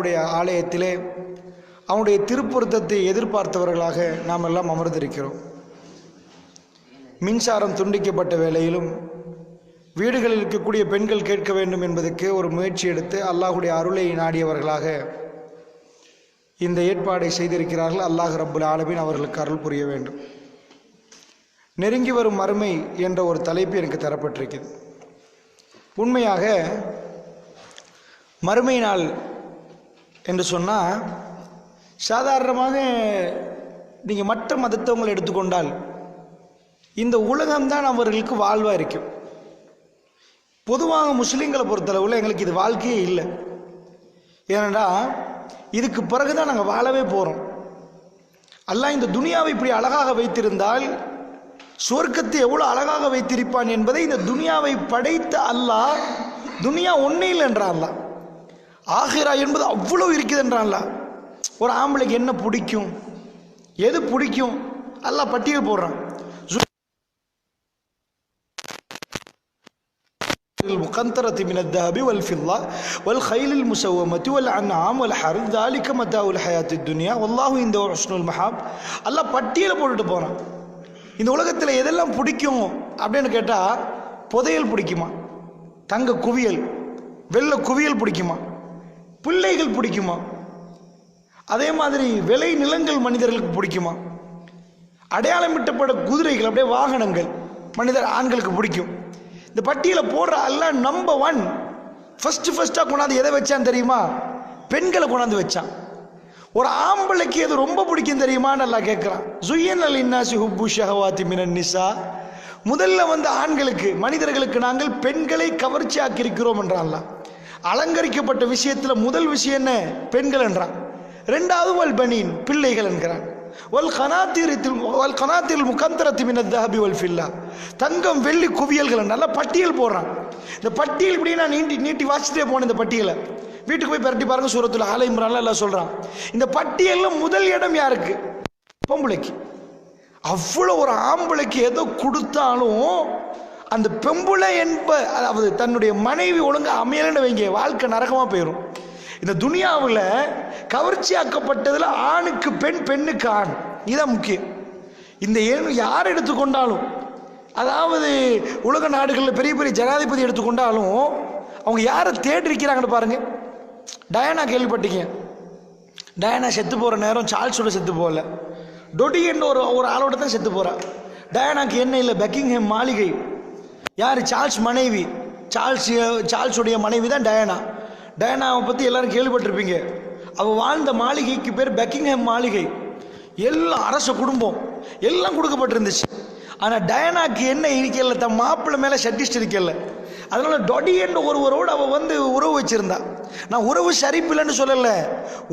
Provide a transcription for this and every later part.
அல்லாஹ்வுடைய ஆலயத்திலே அவனுடைய திருப்பொருத்தத்தை எதிர்பார்த்தவர்களாக நாம் எல்லாம் அமர்ந்திருக்கிறோம். மின்சாரம் துண்டிக்கப்பட்ட வேளையிலும் வீடுகளில் இருக்கக்கூடிய பெண்கள் கேட்க வேண்டும் என்பதற்கு ஒரு முயற்சி எடுத்து அல்லாஹ்வுடைய அருளை நாடியவர்களாக இந்த ஏற்பாடை செய்திருக்கிறார்கள். அல்லாஹ் ரப்புல் ஆலமீன் அவர்களுக்கு அருள் புரிய வேண்டும். நெருங்கி வரும் மறுமை என்ற ஒரு தலைப்பு எனக்கு தரப்பட்டிருக்கிறது. உண்மையாக மறுமை நாள் என்று சொன்னால் சாதாரணமாக நீங்கள் மற்ற மதத்தவங்களை எடுத்துக்கொண்டால் இந்த உலகம்தான் அவர்களுக்கு வாழ்வாக இருக்கும். பொதுவாக முஸ்லீம்களை பொறுத்தளவில் எங்களுக்கு இது வாழ்க்கையே இல்லை. ஏனென்றா இதுக்கு பிறகுதான் நாங்கள் வாழவே போகிறோம். அல்லாஹ் இந்த துனியாவை இப்படி அழகாக வைத்திருந்தால் சுவர்க்கத்தை எவ்வளோ அழகாக வைத்திருப்பான் என்பதை இந்த துனியாவை படைத்த அல்லாஹ் துனியா ஒன்றே இல்லை என்றான். அல்லாஹ் ஆகிரா என்பது அவ்வளோ இருக்குது என்றான். அல்லாஹ் ஒரு ஆம்பளைக்கு என்ன பிடிக்கும், எது பிடிக்கும் அல்லாஹ் பட்டியல் போடுறான். المقنطرة من الذهب والفضة والخيل المسومة والأنعام والحرث ذلك متاع الحياة الدنيا والله عنده حسن المآب. அல்லாஹ் பட்டியல போட்டுட்டு போறான். இந்த உலகத்தில் எதெல்லாம் பிடிக்கும் அப்படின்னு கேட்டால் புதையல் பிடிக்குமா, தங்க குவியல், வெள்ள குவியல் பிடிக்குமா, பிள்ளைகள் பிடிக்குமா, அதே மாதிரி விளை நிலங்கள் மனிதர்களுக்கு பிடிக்குமா, அடையாளமிட்டப்பட குதிரைகள் அப்படியே வாகனங்கள் மனிதர் ஆண்களுக்கு பிடிக்கும். இந்த பட்டியலை போடுற அல்லாஹ் நம்பர் 1 ஃபர்ஸ்ட்டாக கொண்டாந்து எதை வச்சான் தெரியுமா? பெண்களை கொண்டாந்து வச்சான். ஒரு ஆம்பளைக்கு எது ரொம்ப பிடிக்கும் தெரியுமா நல்லா கேட்குறான். ஜுய்யன லின்னாஸி ஹுப்பு ஷஹவாத்தி மினன் நிசா. முதல்ல ஆண்களுக்கு மனிதர்களுக்கு நாங்கள் பெண்களை கவர்ச்சி ஆக்கியிருக்கிறோம் என்றான். அலங்கரிக்கப்பட்ட விஷயத்தில் முதல் விஷயம் என்ன? பெண்கள் என்றான். ரெண்டாவது வல் பனீன் பிள்ளைகள் என்கிறான். வல் கனாத்தில் முகந்தரத்தி மின தஹபி வல் ஃபில்லா தங்கம் வெள்ளி குவியல்கள் நல்லா பட்டியல் போடுறான். இந்த பட்டியல் இப்படி நான் நீட்டி வாசிட்டே போனேன். இந்த பட்டியலை வீட்டுக்கு போய் பரட்டி பாருங்க. சூரத்துல் ஆல இம்ரான்ல எல்லாம் சொல்றான். இந்த பட்டியலில் முதல் இடம் யாருக்கு? பொம்பளைக்கு. அவ்வளோ ஒரு ஆம்பளைக்கு எதோ கொடுத்தாலும் அந்த பெம்புளை அதாவது தன்னுடைய மனைவி ஒழுங்கு அமையலன்னு வைங்க, வாழ்க்கை நரகமாக போயிடும். இந்த துனியாவில் கவர்ச்சியாக்கப்பட்டதில் ஆணுக்கு பெண், பெண்ணுக்கு ஆண், இதுதான் முக்கியம். இந்த யார் எடுத்துக்கொண்டாலும், அதாவது உலக நாடுகளில் பெரிய பெரிய ஜனாதிபதி எடுத்துக்கொண்டாலும் அவங்க யாரை தேடி இருக்கிறாங்கன்னு பாருங்க. டயானா கேள்விப்பட்டீங்க. டயானா செத்து போகிற நேரம் சார்ல்ஸோட செத்து போகல, டொடி என்ற ஒரு ஆளோட தான் செத்து போகிறா. டயானாக்கு என்ன இல்லை, பக்கிங்ஹாம் மாளிகை. யார்? சார்ல்ஸ் மனைவி. சார்ல்ஸுடைய மனைவி தான் டயானா. டயானாவை பற்றி எல்லாரும் கேள்விப்பட்டிருப்பீங்க. அவள் வாழ்ந்த மாளிகைக்கு பேர் பக்கிங்ஹாம் மாளிகை. எல்லாம் அரச குடும்பம் எல்லாம் கொடுக்கப்பட்டிருந்துச்சு. ஆனால் டயானாக்கு என்ன இருக்கல, தன் மாப்பிள்ளை மேலே சட்டிஸ்ட் இருக்கல. அதனால டொடி என்ற ஒருவரோடு அவள் உறவு வச்சிருந்தா. நான் உறவு சரிப்பில்லைன்னு சொல்லலை.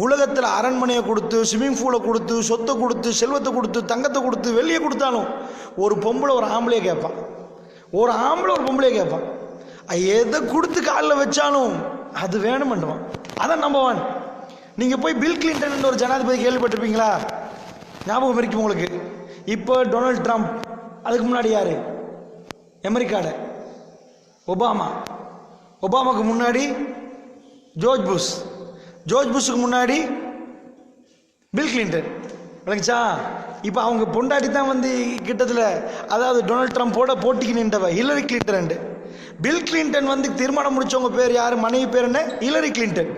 உலகத்தில் அரண்மனையை கொடுத்து, ஸ்விம்மிங் பூலை கொடுத்து, சொத்தை கொடுத்து, செல்வத்தை கொடுத்து, தங்கத்தை கொடுத்து, வெளியே கொடுத்தாலும் ஒரு பொம்பளை ஒரு ஆம்பளையை கேட்பான். ஒரு ஆம்பளை ஒரு பொம்பளையை கேட்பான். எதை கொடுத்து காலில் வச்சாலும் அது வேணுமென்றுவான். அதான் நம்பர் 1. நீங்கள் போய் பில் கிளின்டன் ஒரு ஜனாதிபதி கேள்விப்பட்டிருப்பீங்களா? ஞாபகம் இருக்கும் உங்களுக்கு? இப்போ டொனால்ட் ட்ரம்ப். அதுக்கு முன்னாடி யார்? அமெரிக்காவில் ஒபாமா. ஒபாமாவுக்கு முன்னாடி ஜோர்ஜ் புஷ். ஜோர்ஜ் புஷ்ஷுக்கு முன்னாடி பில் கிளின்டன். விளங்குச்சா? இப்போ அவங்க பொண்டாட்டி தான் கிட்டத்தில், அதாவது டொனால்ட் ட்ரம்போட போட்டிக்கு நின்றவ ஹிலரி கிளின்டன். பில் கிளின்டன் திருமணம் முடிச்சவங்க பேர் யார்? மனைவி பேர் என்ன? Hillary Clinton.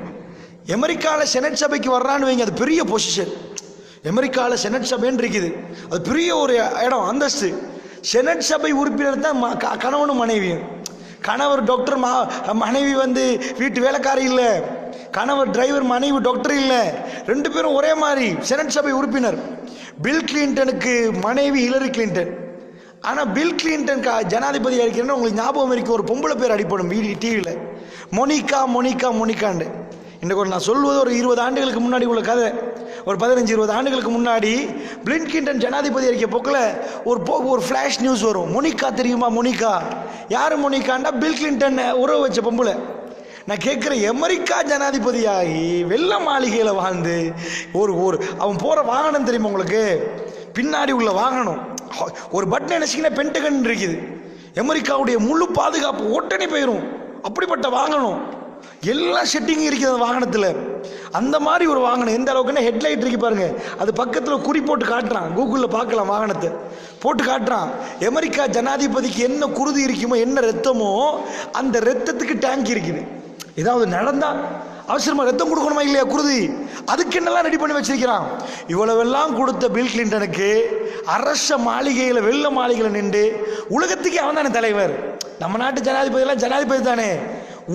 அமெரிக்காவில் செனட் சபைக்கு வர்றான்னு வைங்க, அது பெரிய பொசிஷன். அமெரிக்காவில் செனட் சபைன்னு இருக்குது, அது பெரிய ஒரு இடம், அந்தஸ்து. செனட் சபை உறுப்பினர் தான் கணவனும் மனைவியும். கணவர் டாக்டர், மனைவி வீட்டு வேலைக்காரி இல்லை. கணவர் டிரைவர், மனைவி டாக்டர் இல்லை. 2 பேரும் ஒரே மாதிரி செனட் சபை உறுப்பினர். பில் கிளின்டனுக்கு மனைவி ஹிலரி கிளின்டன். ஆனால் பில் கிளின்டன் ஜனாதிபதியாக இருக்கிறேன்னு உங்களுக்கு ஞாபகம் இருக்கு. ஒரு பொம்பளை பேர் அடிப்படும் டிவியில், மோனிகாண்டு. இன்றைக்கு நான் சொல்வது ஒரு 20 ஆண்டுகளுக்கு முன்னாடி உள்ள கதை. ஒரு 15-20 ஆண்டுகளுக்கு முன்னாடி பில் கிளின்டன் ஜனாதிபதி இருக்க போக்கில் ஒரு ஃப்ளாஷ் நியூஸ் வரும். மோனிகா தெரியுமா? மோனிகா யார்? மோனிகாண்டா பில் கிளின்டன் உறவு வச்ச பொம்பளை. நான் கேட்குறேன், அமெரிக்கா ஜனாதிபதியாகி வெள்ள மாளிகையில் வாழ்ந்து அவன் போகிற வாகனம் தெரியுமா உங்களுக்கு? பின்னாடி உள்ள வாகனம் ஒரு பட்டன் நினைச்சிங்கன்னா பென்டகன் இருக்குது. அமெரிக்காவுடைய முழு பாதுகாப்பு ஓட்டனே போயிடும். அப்படிப்பட்ட வாகனம், எல்லாம் செட்டிங் இருக்குது அந்த வாகனத்தில். அந்த மாதிரி ஒரு வாகனம் எந்த அளவுக்குன்னா ஹெட்லைட் இருக்கு பாருங்க, அது பக்கத்தில் குறி போட்டு காட்டுறான், கூகுளில் பார்க்கலாம், வாகனத்தை போட்டு காட்டுறான். அமெரிக்கா ஜனாதிபதிக்கு என்ன குருதி இருக்குமோ, என்ன ரத்தமோ அந்த ரத்தத்துக்கு டேங்க் இருக்குது. ஏதாவது நடந்தா அவசரமா ரத்தம் கொடுக்கணுமா இல்லையா, குருதி, அதுக்கு என்னெல்லாம் ரெடி பண்ணி வச்சிருக்கிறான். இவ்வளவெல்லாம் கொடுத்த பில் கிளின்டனுக்கு அரச மாளிகையில், வெள்ள மாளிகையில் நின்று உலகத்துக்கு அவன் தானே தலைவர். நம்ம நாட்டு ஜனாதிபதி எல்லாம் ஜனாதிபதி தானே,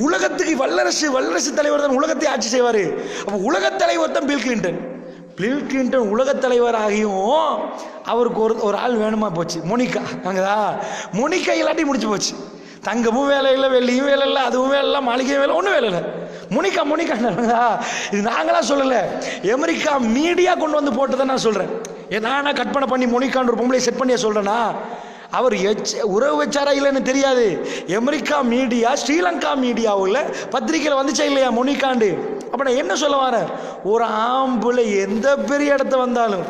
உலகத்துக்கு வல்லரசு தலைவர் தான் உலகத்தை ஆட்சி செய்வார். அப்போ உலகத் தலைவர் தான் பில் கிளின்டன். பில் கிளின்டன் உலகத் தலைவராகியும் அவருக்கு ஒரு ஆள் வேணுமா போச்சு, மோனிகா. அங்கதா மோனிகா எல்லாத்தையும் முடிச்சு போச்சு. தங்கமும் வேலை இல்லை, வெள்ளியும் வேலை இல்லை, அதுவும் வேலை இல்லை, மாளிகையும் வேலை, ஒன்றும் வேலை இல்லை. மோனிகா இது நாங்களாம் சொல்லலை, அமெரிக்கா மீடியா கொண்டு வந்து போட்டதை நான் சொல்கிறேன். நானா கற்பனை பண்ணி மோனிகான்னு ஒரு பொம்பளை செட் பண்ணியா சொல்கிறேன்னா, அவர் உறவு வச்சாரா இல்லைன்னு தெரியாது. அமெரிக்கா மீடியா, ஸ்ரீலங்கா மீடியாவில் பத்திரிகையில் வந்துச்சா இல்லையா மோனிகாண்டு. அப்போ நான் என்ன சொல்ல வரேன், ஒரு ஆம்பளை எந்த பெரிய இடத்த வந்தாலும்,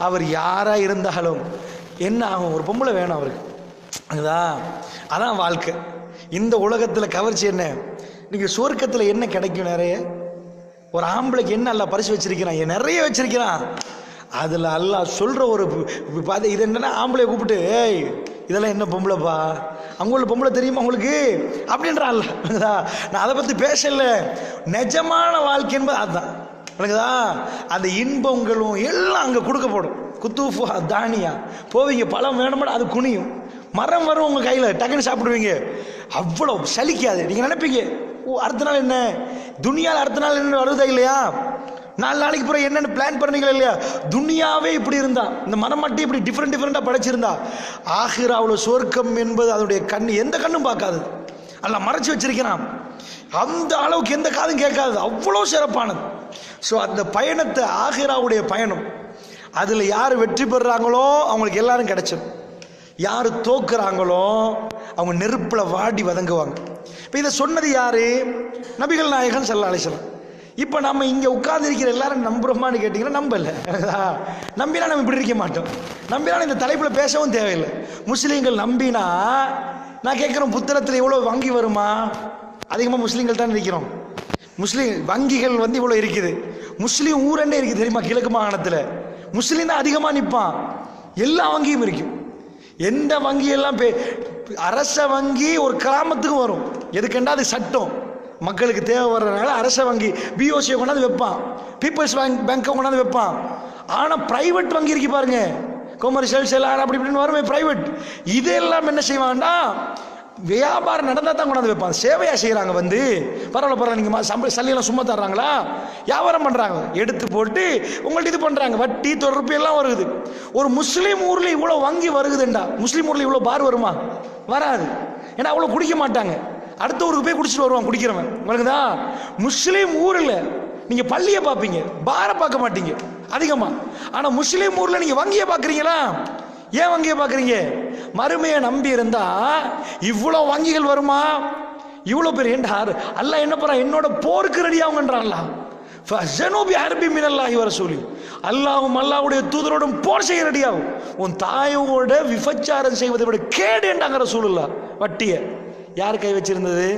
அவர் யாராக இருந்தாலும் என்ன ஆகும், ஒரு பொம்பளை வேணும் அவருக்கு. அதான் வாழ்க்கை. இந்த உலகத்தில் கவர்ச்சி என்ன, நீங்கள் சொர்க்கத்தில் என்ன கிடைக்கும், நிறைய. ஒரு ஆம்பளைக்கு என்ன அல்லாஹ் பரிசு வச்சிருக்கிறான், நிறைய வச்சிருக்கிறான். அதில் அல்லாஹ் சொல்கிற ஒரு பார்த்து, இது என்னன்னா ஆம்பளையை கூப்பிட்டு, ஏய் இதெல்லாம் என்ன பொம்பளைப்பா, அங்குள்ள பொம்பளை தெரியுமா உங்களுக்கு அப்படின்றான் அல்லாஹ். நான் அதை பற்றி பேசல, நிஜமான வாழ்க்கை என்பது அதுதான். எனக்குதா அந்த இன்பங்களும் எல்லாம் அங்கே கொடுக்கப்படும். குத்தூஃபா தானியா போவீங்க, பழம் வேணுமா அது குனியும், மரம் வரும் உங்கள் கையில், டக்குன்னு சாப்பிடுவீங்க, அவ்வளோ சலிக்காது. நீங்கள் நினைப்பீங்க அடுத்த நாள் என்ன, துனியாவில் அடுத்த நாள் என்ன வருதா இல்லையா, 4 நாளைக்கு பிறகு என்னென்னு பிளான் பண்ணீங்களா இல்லையா. துனியாவே இப்படி இருந்தா, இந்த மரம் மட்டும் இப்படி டிஃப்ரெண்டாக படைச்சிருந்தா, ஆகிராவில் சொர்க்கம் என்பது அதனுடைய கண் எந்த கண்ணும் பார்க்காது, அல்ல மறைச்சி வச்சிருக்கிறான். அந்த அளவுக்கு எந்த காதும் கேட்காது, அவ்வளோ சிறப்பானது. ஸோ அந்த பயணத்தை, ஆகிராவுடைய பயணம், அதில் யார் வெற்றி பெறுறாங்களோ அவங்களுக்கு எல்லாரும் கிடைச்சிடும், யார் தோக்குறாங்களோ அவங்க நெருப்பில் வாடி வதங்குவாங்க. இப்போ இதை சொன்னது யாரு, நபிகள் நாயகன் ஸல்லல்லாஹு அலைஹி வஸல்லம். இப்போ நம்ம இங்கே உட்கார்ந்து இருக்கிற எல்லாரும் நம்புறோமான்னு கேட்டிங்கன்னா நம்பல. நம்பினா நம்ம இப்படி இருக்க மாட்டோம், நம்பினா இந்த தலைப்பில் பேசவும் தேவையில்லை. முஸ்லீம்கள் நம்பினா, நான் கேட்குறேன், புத்தகத்தில் இவ்வளோ வங்கி வருமா, அதிகமாக முஸ்லீம்கள் தான் இருக்கிறோம். முஸ்லீம் வங்கிகள் இவ்வளோ இருக்குது, முஸ்லீம் ஊரண்டே இருக்குது தெரியுமா, கிழக்கு மாகாணத்தில் முஸ்லீம் தான் அதிகமாக நிற்பான், எல்லா வங்கியும் இருக்கும். எந்த வங்கியெல்லாம் அரச வங்கி ஒரு கிராமத்துக்கும் வரும், எதுக்குண்டா அது சட்டம், மக்களுக்கு தேவை வர்றதுனால அரச வங்கி பிஓசியை கொண்டாந்து வைப்பான், பீப்புள்ஸ் பேங்கை கொண்டாந்து வைப்பான். ஆனால் பிரைவேட் வங்கி இருக்கு பாருங்க, கொமர்ஷியல் செல்லார் அப்படி இப்படின்னு வருமே பிரைவேட், இதெல்லாம் என்ன செய்வாங்கன்னா வியாபாரம் நடந்தால் தான் கொண்டாந்து வைப்பாங்க. சேவையாக செய்கிறாங்க, பரவாயில்ல நீங்கள் சல்லியெல்லாம் சும்மா தர்றாங்களா, வியாபாரம் பண்ணுறாங்க, எடுத்து போட்டு உங்கள்ட்ட இது பண்ணுறாங்க, வட்டி தொடர்பு எல்லாம் வருது. ஒரு முஸ்லீம் ஊரில் இவ்வளோ வங்கி வருகுதுண்டா, முஸ்லீம் ஊரில் இவ்வளோ பார் வருமா, வராது. ஏன்னா அவ்வளோ குடிக்க மாட்டாங்க, அடுத்த ஊருக்கு போய் குடிச்சிட்டு வருவான் குடிக்கிறவன். உங்களுக்குதா முஸ்லீம் ஊரில் நீங்கள் பள்ளியை பார்ப்பீங்க, பாரை பார்க்க மாட்டீங்க அதிகமாக. ஆனால் முஸ்லீம் ஊரில் நீங்கள் வங்கியை பார்க்குறீங்களா, ஏன் வங்கியை பார்க்குறீங்க, மறுமையை நம்பி இருந்தா இவ்வளோ வங்கிகள் வருமா, இவ்வளோ பேர் என்றார் அல்லாஹ் என்ன பண்ணுறான், என்னோட போருக்கு ரெடியாகுங்கன்றான்ல. அல்லாஹும் அல்லாஹ்வுடைய தூதரோடும் போர் செய்ய ரெடியாகும். உன் தாயோட விபச்சாரம் செய்வதை விட கேடு என்றாங்க ரசூலுல்லாஹ். வட்டியை யார் கை வச்சிருந்தது,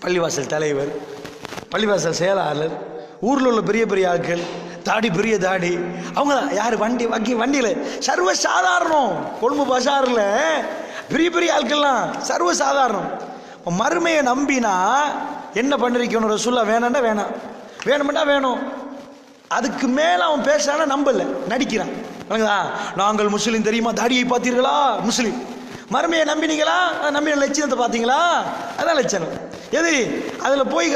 பள்ளிவாசல் தலைவர், பள்ளிவாசல் செயலாளர், ஊரில் உள்ள பெரிய பெரிய ஆட்கள், தாடி பெரிய தாடி, அவங்க தான் யார் வண்டியில் சர்வ சாதாரணம். கொழும்பு பஜாரில் பெரிய பெரிய ஆட்கள்லாம் சர்வ சாதாரணம். மறுமையை நம்பினா என்ன பண்ணிருக்கணும், ரசூலுல்லாஹ் வேணாண்டா வேணாம், வேணுமெண்டா வேணும், அதுக்கு மேலே அவன் பேசுறான நம்பல, நடிக்கிறான். நாங்கள் முஸ்லீம் தெரியுமா, தாடியை பார்த்தீர்களா முஸ்லீம், மறுமையை நம்பினீங்களா, நம்பின லட்சணத்தை பார்த்தீங்களா, அதான் லட்சணம். எது அதில் போய்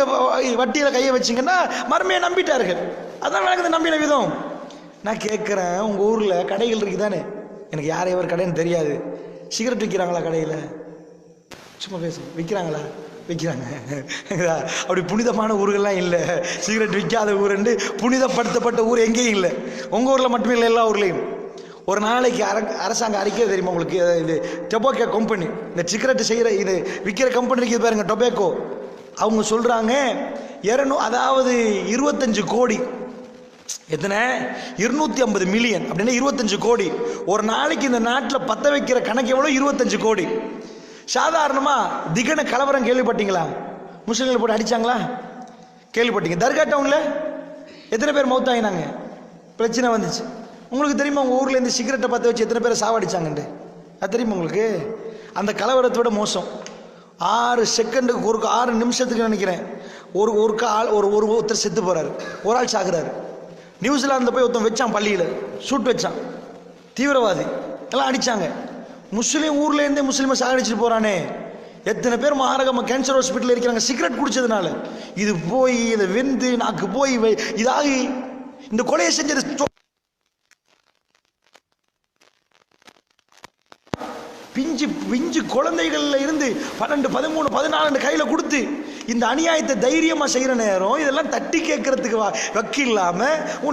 வட்டியில் கையை வச்சிங்கன்னா மறுமையை நம்பிட்டார்கள், அதான் நடக்குது நம்பின விதம். நான் கேட்குறேன், உங்கள் ஊரில் கடைகள் இருக்குது தானே, எனக்கு யார் எவர் கடைன்னு தெரியாது, சிகரெட் விற்கிறாங்களா கடையில், சும்மா பேசுங்க, விற்கிறாங்களா, விற்கிறாங்க. அப்படி புனிதமான ஊர்கள்லாம் இல்லை, சிகரெட் விற்காத ஊருண்டு புனிதப்படுத்தப்பட்ட ஊர் எங்கேயும் இல்லை, உங்கள் ஊரில் மட்டுமே இல்லை, எல்லா ஊர்லேயும். ஒரு நாளைக்கு அரசாங்கம் அறிக்கை தெரியுமா உங்களுக்கு, இது டொபாக்கோ கம்பெனி, இந்த சிகரெட் செய்கிற இது விற்கிற கம்பெனி இருக்குது பாருங்க டொபாக்கோ, அவங்க சொல்கிறாங்க 25 கோடி, எத்தனை 250 மில்லியன் அப்படின்னா 25 கோடி ஒரு நாளைக்கு இந்த நாட்டில் பற்ற வைக்கிற கணக்கு எவ்வளோ, 25 கோடி. சாதாரணமாக திகன கலவரம் கேள்விப்பட்டீங்களா, முஸ்லீம்களை போட்டு அடித்தாங்களா, கேள்விப்பட்டீங்க. தர்கா டவுனில் எத்தனை பேர் மௌத்தாயினாங்க? பிரச்சனை வந்துச்சு. உங்களுக்கு தெரியுமா உங்கள் ஊரில் இந்த சிகரெட்டை பற்ற வச்சு எத்தனை பேரை சாவடிச்சாங்கன்ட்டு? அது தெரியுமா உங்களுக்கு? அந்த கலவரத்தோட மோசம் 6 செகண்டுக்கு 6 நிமிஷத்துக்கு நினைக்கிறேன் ஒருத்தர் செத்து போகிறாரு, ஒரு ஆள் சாகுறாரு. நியூசிலாந்தில் போய் ஒருத்தன் வச்சான், பள்ளியில் ஷூட் வச்சான், தீவிரவாதி எல்லாம் அடித்தாங்க. முஸ்லீம் ஊர்லேருந்தே முஸ்லீமை சாகடிச்சிட்டு போகிறானே. எத்தனை பேர் மாரகமாக கேன்சர் ஹாஸ்பிட்டலில் இருக்கிறாங்க சிகரெட் குடிச்சதுனால. இது போய் இதை வெந்து நாக்கு போய் இதாகி இந்த கொலையை செஞ்சது பிஞ்சு பிஞ்சு குழந்தைகள்ல இருந்து 12, 13, 14 கையில கொடுத்து இந்த அநியாயத்தை தைரியமா செய்யற நேரம் இதெல்லாம் தட்டி கேட்கறதுக்கு வக்கு இல்லாம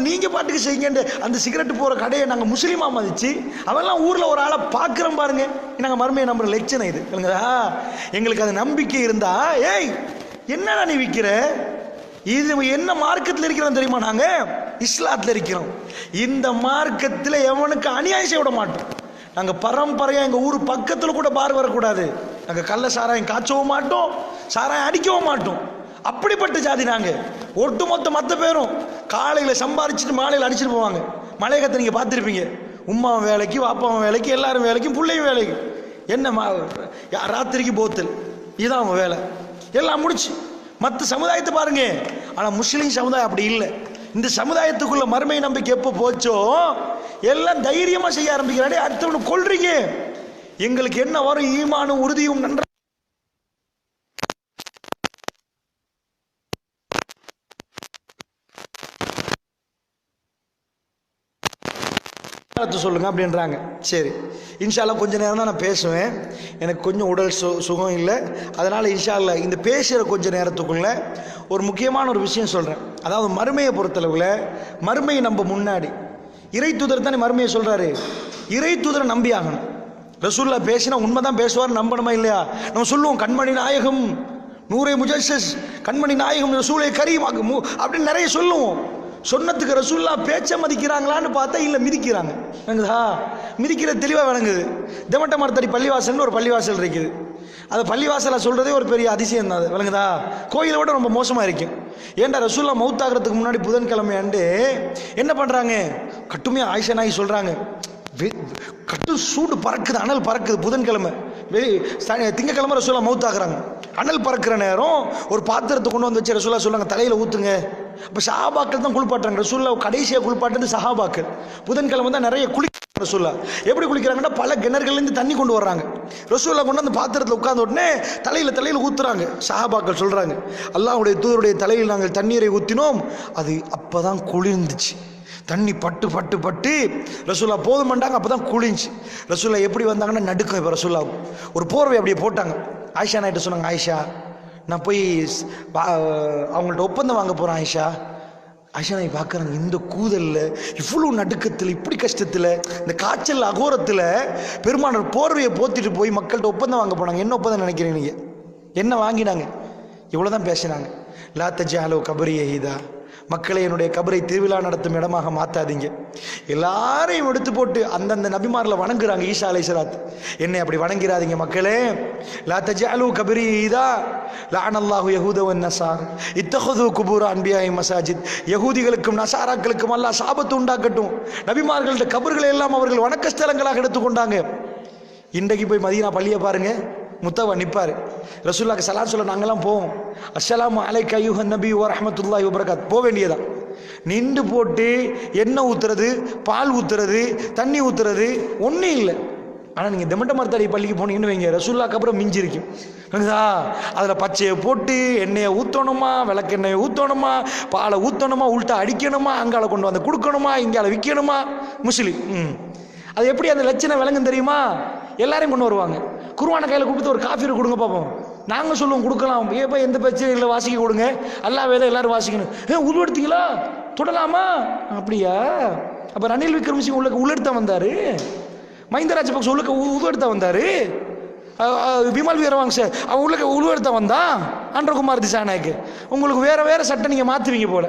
நீங்க பாட்டுக்கு செய்யுங்க. அந்த சிகரெட் போற கடையை நாங்க முஸ்லீமா மதிச்சு அவெல்லாம் ஊர்ல ஒரு ஆளை பாக்குறோம் பாருங்க. நாங்க மறுமையை நம்புற லட்சணம் இது. எங்களுக்கு அது நம்பிக்கை இருந்தா, ஏய் என்னடா நீ விற்கிற, இது என்ன மார்க்கத்தில் இருக்கிறோம் தெரியுமா? நாங்க இஸ்லாத்துல இருக்கிறோம். இந்த மார்க்கத்தில் எவனுக்கு அநியாயம் செய்ய விட மாட்டோம். நாங்க பரம்பரையா எங்க ஊர் பக்கத்துல கூட பார் வரக்கூடாது. நாங்க கள்ள சாராயம் காய்ச்சவும் மாட்டோம், சாராயம் அடிக்கவும் மாட்டோம். அப்படிப்பட்ட ஜாதி நாங்க. ஒட்டுமொத்த மற்ற பேரும் காலையில சம்பாரிச்சுட்டு மாலையில் அடிச்சுட்டு போவாங்க. மலையகத்தை நீங்க பார்த்துருப்பீங்க. உம்மாவும் வேலைக்கு, வாப்பாவும் வேலைக்கு, எல்லாரும் வேலைக்கும், பிள்ளையும் வேலைக்கு. என்ன ராத்திரிக்கு போத்தல், இதுதான் அவங்க வேலை. எல்லாம் முடிச்சு மற்ற சமுதாயத்தை பாருங்க. ஆனா முஸ்லீம் சமுதாயம் அப்படி இல்லை. இந்த சமுதாயத்துக்குள்ள மறுமை நம்பிக்கை எப்போ போச்சோ எல்லாம் தைரியமா செய்ய ஆரம்பிக்கிறானே. அடுத்தவனு கொல்றீங்க. எங்களுக்கு என்ன வரும்? ஈமானும் உறுதியும் நன்றாக சொல்லுங்க அப்படின்றாங்க. சரி, இன்ஷால்லா கொஞ்ச நேரம் தான் நான் பேசுவேன். எனக்கு கொஞ்சம் உடல் சுகம் இல்லை. அதனால இன்ஷால்லா இந்த பேசுகிற கொஞ்ச நேரத்துக்குள்ள ஒரு முக்கியமான ஒரு விஷயம் சொல்றேன். அதாவது மறுமையை பொறுத்தளவுல மறுமையை நம்ப முன்னாடி இறை தூதர் தானே மறுமையை சொல்றாரு. இறை தூதரை நம்பி ஆகணும். ரசூல்லா பேசினா உண்மைதான் பேசுவார், நம்பணுமா இல்லையா? நம்ம சொல்லுவோம் கண்மணி நாயகம் நூரை முஜஸ்ஸஸ், கண்மணி நாயகம் ரசூலை கரீம் அப்படின்னு நிறைய சொல்லுவோம். சொன்னதுக்கு ரசூல்லா பேச்ச மதிக்கிறாங்களான்னு பார்த்தா இல்லை, மிதிக்கிறாங்க. மிதிக்கிற தெளிவாக விளங்குது. தெமட்ட மரத்தடி பள்ளிவாசல்னு ஒரு பள்ளிவாசல் இருக்குது. அது பள்ளிவாசலை சொல்றதே ஒரு பெரிய அதிசயம் தான். அது விளங்குதா? கோயிலை விட ரொம்ப மோசமா இருக்கும். ஏன்டா ரசூல்லா மௌத்தாகிறதுக்கு முன்னாடி புதன்கிழமை ஆண்டு என்ன பண்றாங்க? கட்டுமையா ஆயிஷா நாயகி சொல்றாங்க, கட்டு சூடு பறக்குது, அனல் பறக்குது. புதன்கிழமை திங்கக்கிழமை ரசூல்லா மௌத்தாக்குறாங்க. அனல் பறக்கிற நேரம் ஒரு பாத்திரத்தை கொண்டு வந்து வச்சு ரசூல்லா சொல்றாங்க தலையில ஊத்துங்க. அப்ப சஹாபாக்கள் தான் குளிப்பாட்டுறாங்க. ரசூல்லா கடைசியா குளிப்பாட்டுறது சஹாபாக்கள். புதன்கிழமை தான் நிறைய ரசூல்லா எப்படி குளிக்கிறாங்கன்னா பல கிணறுகள்ல இருந்து தண்ணி கொண்டு வர்றாங்க. ரசூல்லா கொண்டு அந்த பாத்திரத்தில் உட்கார்ந்த உடனே தலையில ஊத்துறாங்க. சஹாபாக்கள் சொல்றாங்க, அல்லாஹ்வுடைய தூதருடைய தலையில் நாங்கள் தண்ணீரை ஊத்தினோம், அது அப்பதான் குளிர்ந்துச்சு. தண்ணி பட்டு பட்டு பட்டு ரசூல்லா போதும் பண்ணாங்க. அப்பதான் குளிஞ்சு. ரசூல்லா எப்படி வந்தாங்கன்னா நடுக்கம். இப்போ ரசூல்லா ஒரு போர்வை அப்படியே போட்டாங்க. ஆயிஷா நாயிட்ட சொன்னாங்க, ஆயிஷா நான் போய் அவங்கள்ட்ட ஒப்பந்தம் வாங்க போறேன். ஆயிஷா நாய் பார்க்குறாங்க, இந்த கூதல்ல இவ்வளோ நடுக்கத்தில் இப்படி கஷ்டத்தில் இந்த காய்ச்சல் அகோரத்தில் பெருமானார் போர்வையை போத்திட்டு போய் மக்கள்கிட்ட ஒப்பந்தம் வாங்க போனாங்க. என்ன ஒப்பந்தம் நினைக்கிறீங்க நீங்க? என்ன வாங்கினாங்க? இவ்வளோதான் பேசினாங்க. லா தஜ்அலு கபரி யஹீதா, மக்களை என்னுடைய கபரை திருவிழா நடத்தும் இடமாக மாத்தாதீங்க. எல்லாரையும் எடுத்து போட்டு அந்தந்த நபிமாரில் வணங்குறாங்க. ஈசா அலைஹிஸ்ஸலாத், என்னை அப்படி வணங்கிறாதீங்க மக்களே. லா தஜ்அலு கபரி யஹீதா லஅனல்லாஹு யஹூத வன் நஸார் இத்தஹது குபூர் அன்பியாஇ மசாஜித். யஹூதிகளுக்கும் நசாராக்களுக்கும் அல்லாஹ் சாபத்து உண்டாக்கட்டும். நபிமார்கள்ட்ட கபர்களை எல்லாம் அவர்கள் வணக்க ஸ்தலங்களாக எடுத்துக்கொண்டாங்க. இன்றைக்கு போய் மதீனா பள்ளியை பாருங்க, முத்தவா நிற்பார். ரசூலுல்லாஹ்க்கு சலாம் சொல்ல நாங்கெல்லாம் போவோம். அஸ்ஸலாமு அலைக்க அய்யுஹன் நபி வ ரஹ்மத்துல்லாஹி வ பரகாத் போக வேண்டியதான். நின்று போட்டு எண்ணெய் ஊத்துறது, பால் ஊத்துறது, தண்ணி ஊத்துறது ஒன்றும் இல்லை. ஆனால் நீங்கள் தெமட்ட மரத்தடி பள்ளிக்கு போனீங்கன்னு வைங்க, ரசூலுல்லாஹ்க்கு அப்புறம் மிஞ்சி இருக்கும். அதில் பச்சையை போட்டு எண்ணெயை ஊற்றணுமா, விளக்கெண்ணெயை ஊற்றணுமா, பாலை ஊற்றணுமா, உள்ட்டா அடிக்கணுமா, அங்கால கொண்டு வந்து கொடுக்கணுமா, இங்கால விற்கணுமா. முஸ்லீம் அது எப்படி அந்த லட்சணம் விளங்கும் தெரியுமா? எல்லாரையும் கொண்டு வருவாங்க. குர்ஆனை கையில் கொடுத்து ஒரு காஃபி கொடுங்க பார்ப்போம். நாங்கள் சொல்லுவோம் கொடுக்கலாம், ஏப்பா எந்த பிரச்சனை இல்லை, வாசிக்க கொடுங்க, அல்லாஹ் வேதம் எல்லாரும் வாசிக்கணும். உரு எடுத்தீங்களா, தொடலாமா? அப்படியா? அப்போ ரணில் விக்ரமசிங்க உள்ளெடுத்த வந்தாரு, மஹிந்த ராஜபக்ச உது எடுத்த வந்தாரு, விமல் வீரவங்ச அவன் உருவெடுத்த வந்தான், அன்றகுமார் திசாநாயக்கு. உங்களுக்கு வேற வேற சட்டம் நீங்கள் மாற்றுவீங்க போல.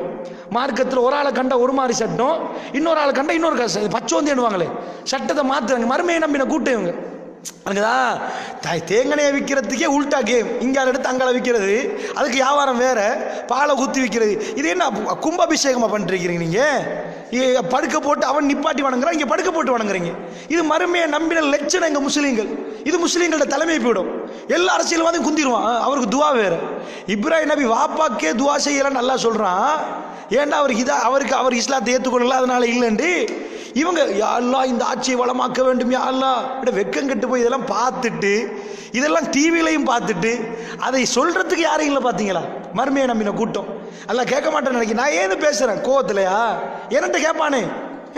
மார்க்கத்தில் ஒரு ஆளை கண்ட ஒரு மாதிரி சட்டம், இன்னொரு ஆளை கண்ட இன்னொரு பச்சோந்தி எண்ணுவாங்களே, சட்டத்தை மாற்றுறாங்க. மறுமையை நம்பின கூட்டம் இவங்க. தேங்கனையை விற்கிறதுக்கே உல்டா கேம். இங்கே எடுத்து அங்கால விற்கிறது, அதுக்கு வியாபாரம் வேற, பாலை ஊற்றி விற்கிறது. இது என்ன கும்பாபிஷேகமாக பண்ணிருக்கிறீங்க? நீங்கள் படுக்க போட்டு அவன் நிப்பாட்டி வணங்குறான், இங்கே படுக்க போட்டு வணங்குறீங்க. இது மறுமையை நம்பின லட்சணம் எங்கள் முஸ்லீம்கள். இது முஸ்லீம்களோட தலைமை போயிடும். எல்லா அரசியல்வாதையும் குந்திடுவான். அவருக்கு துவா வேற. இப்ராஹிம் நபி வாப்பாக்கே துவா செய்யலாம் நல்லா சொல்கிறான். ஏன்னா அவருக்கு அவர் இஸ்லாத்தை ஏற்றுக்கொள்ளல, அதனால இல்லைண்டு. இவங்க யா அல்லாஹ் இந்த ஆட்சியை வளமாக்க வேண்டும், யா அல்லாஹ் வெக்கம் கெட்டு போய் இதெல்லாம் பார்த்துட்டு, இதெல்லாம் டிவிலையும் பார்த்துட்டு அதை சொல்றதுக்கு யாரும் இல்லை. பார்த்தீங்களா மர்மையை நம்பின கூட்டம். எல்லாம் கேட்க மாட்டேன்னு நினைக்கிறேன். நான் ஏன்னு பேசுறேன் கோவத்திலையா? என்கிட்ட கேட்பானே,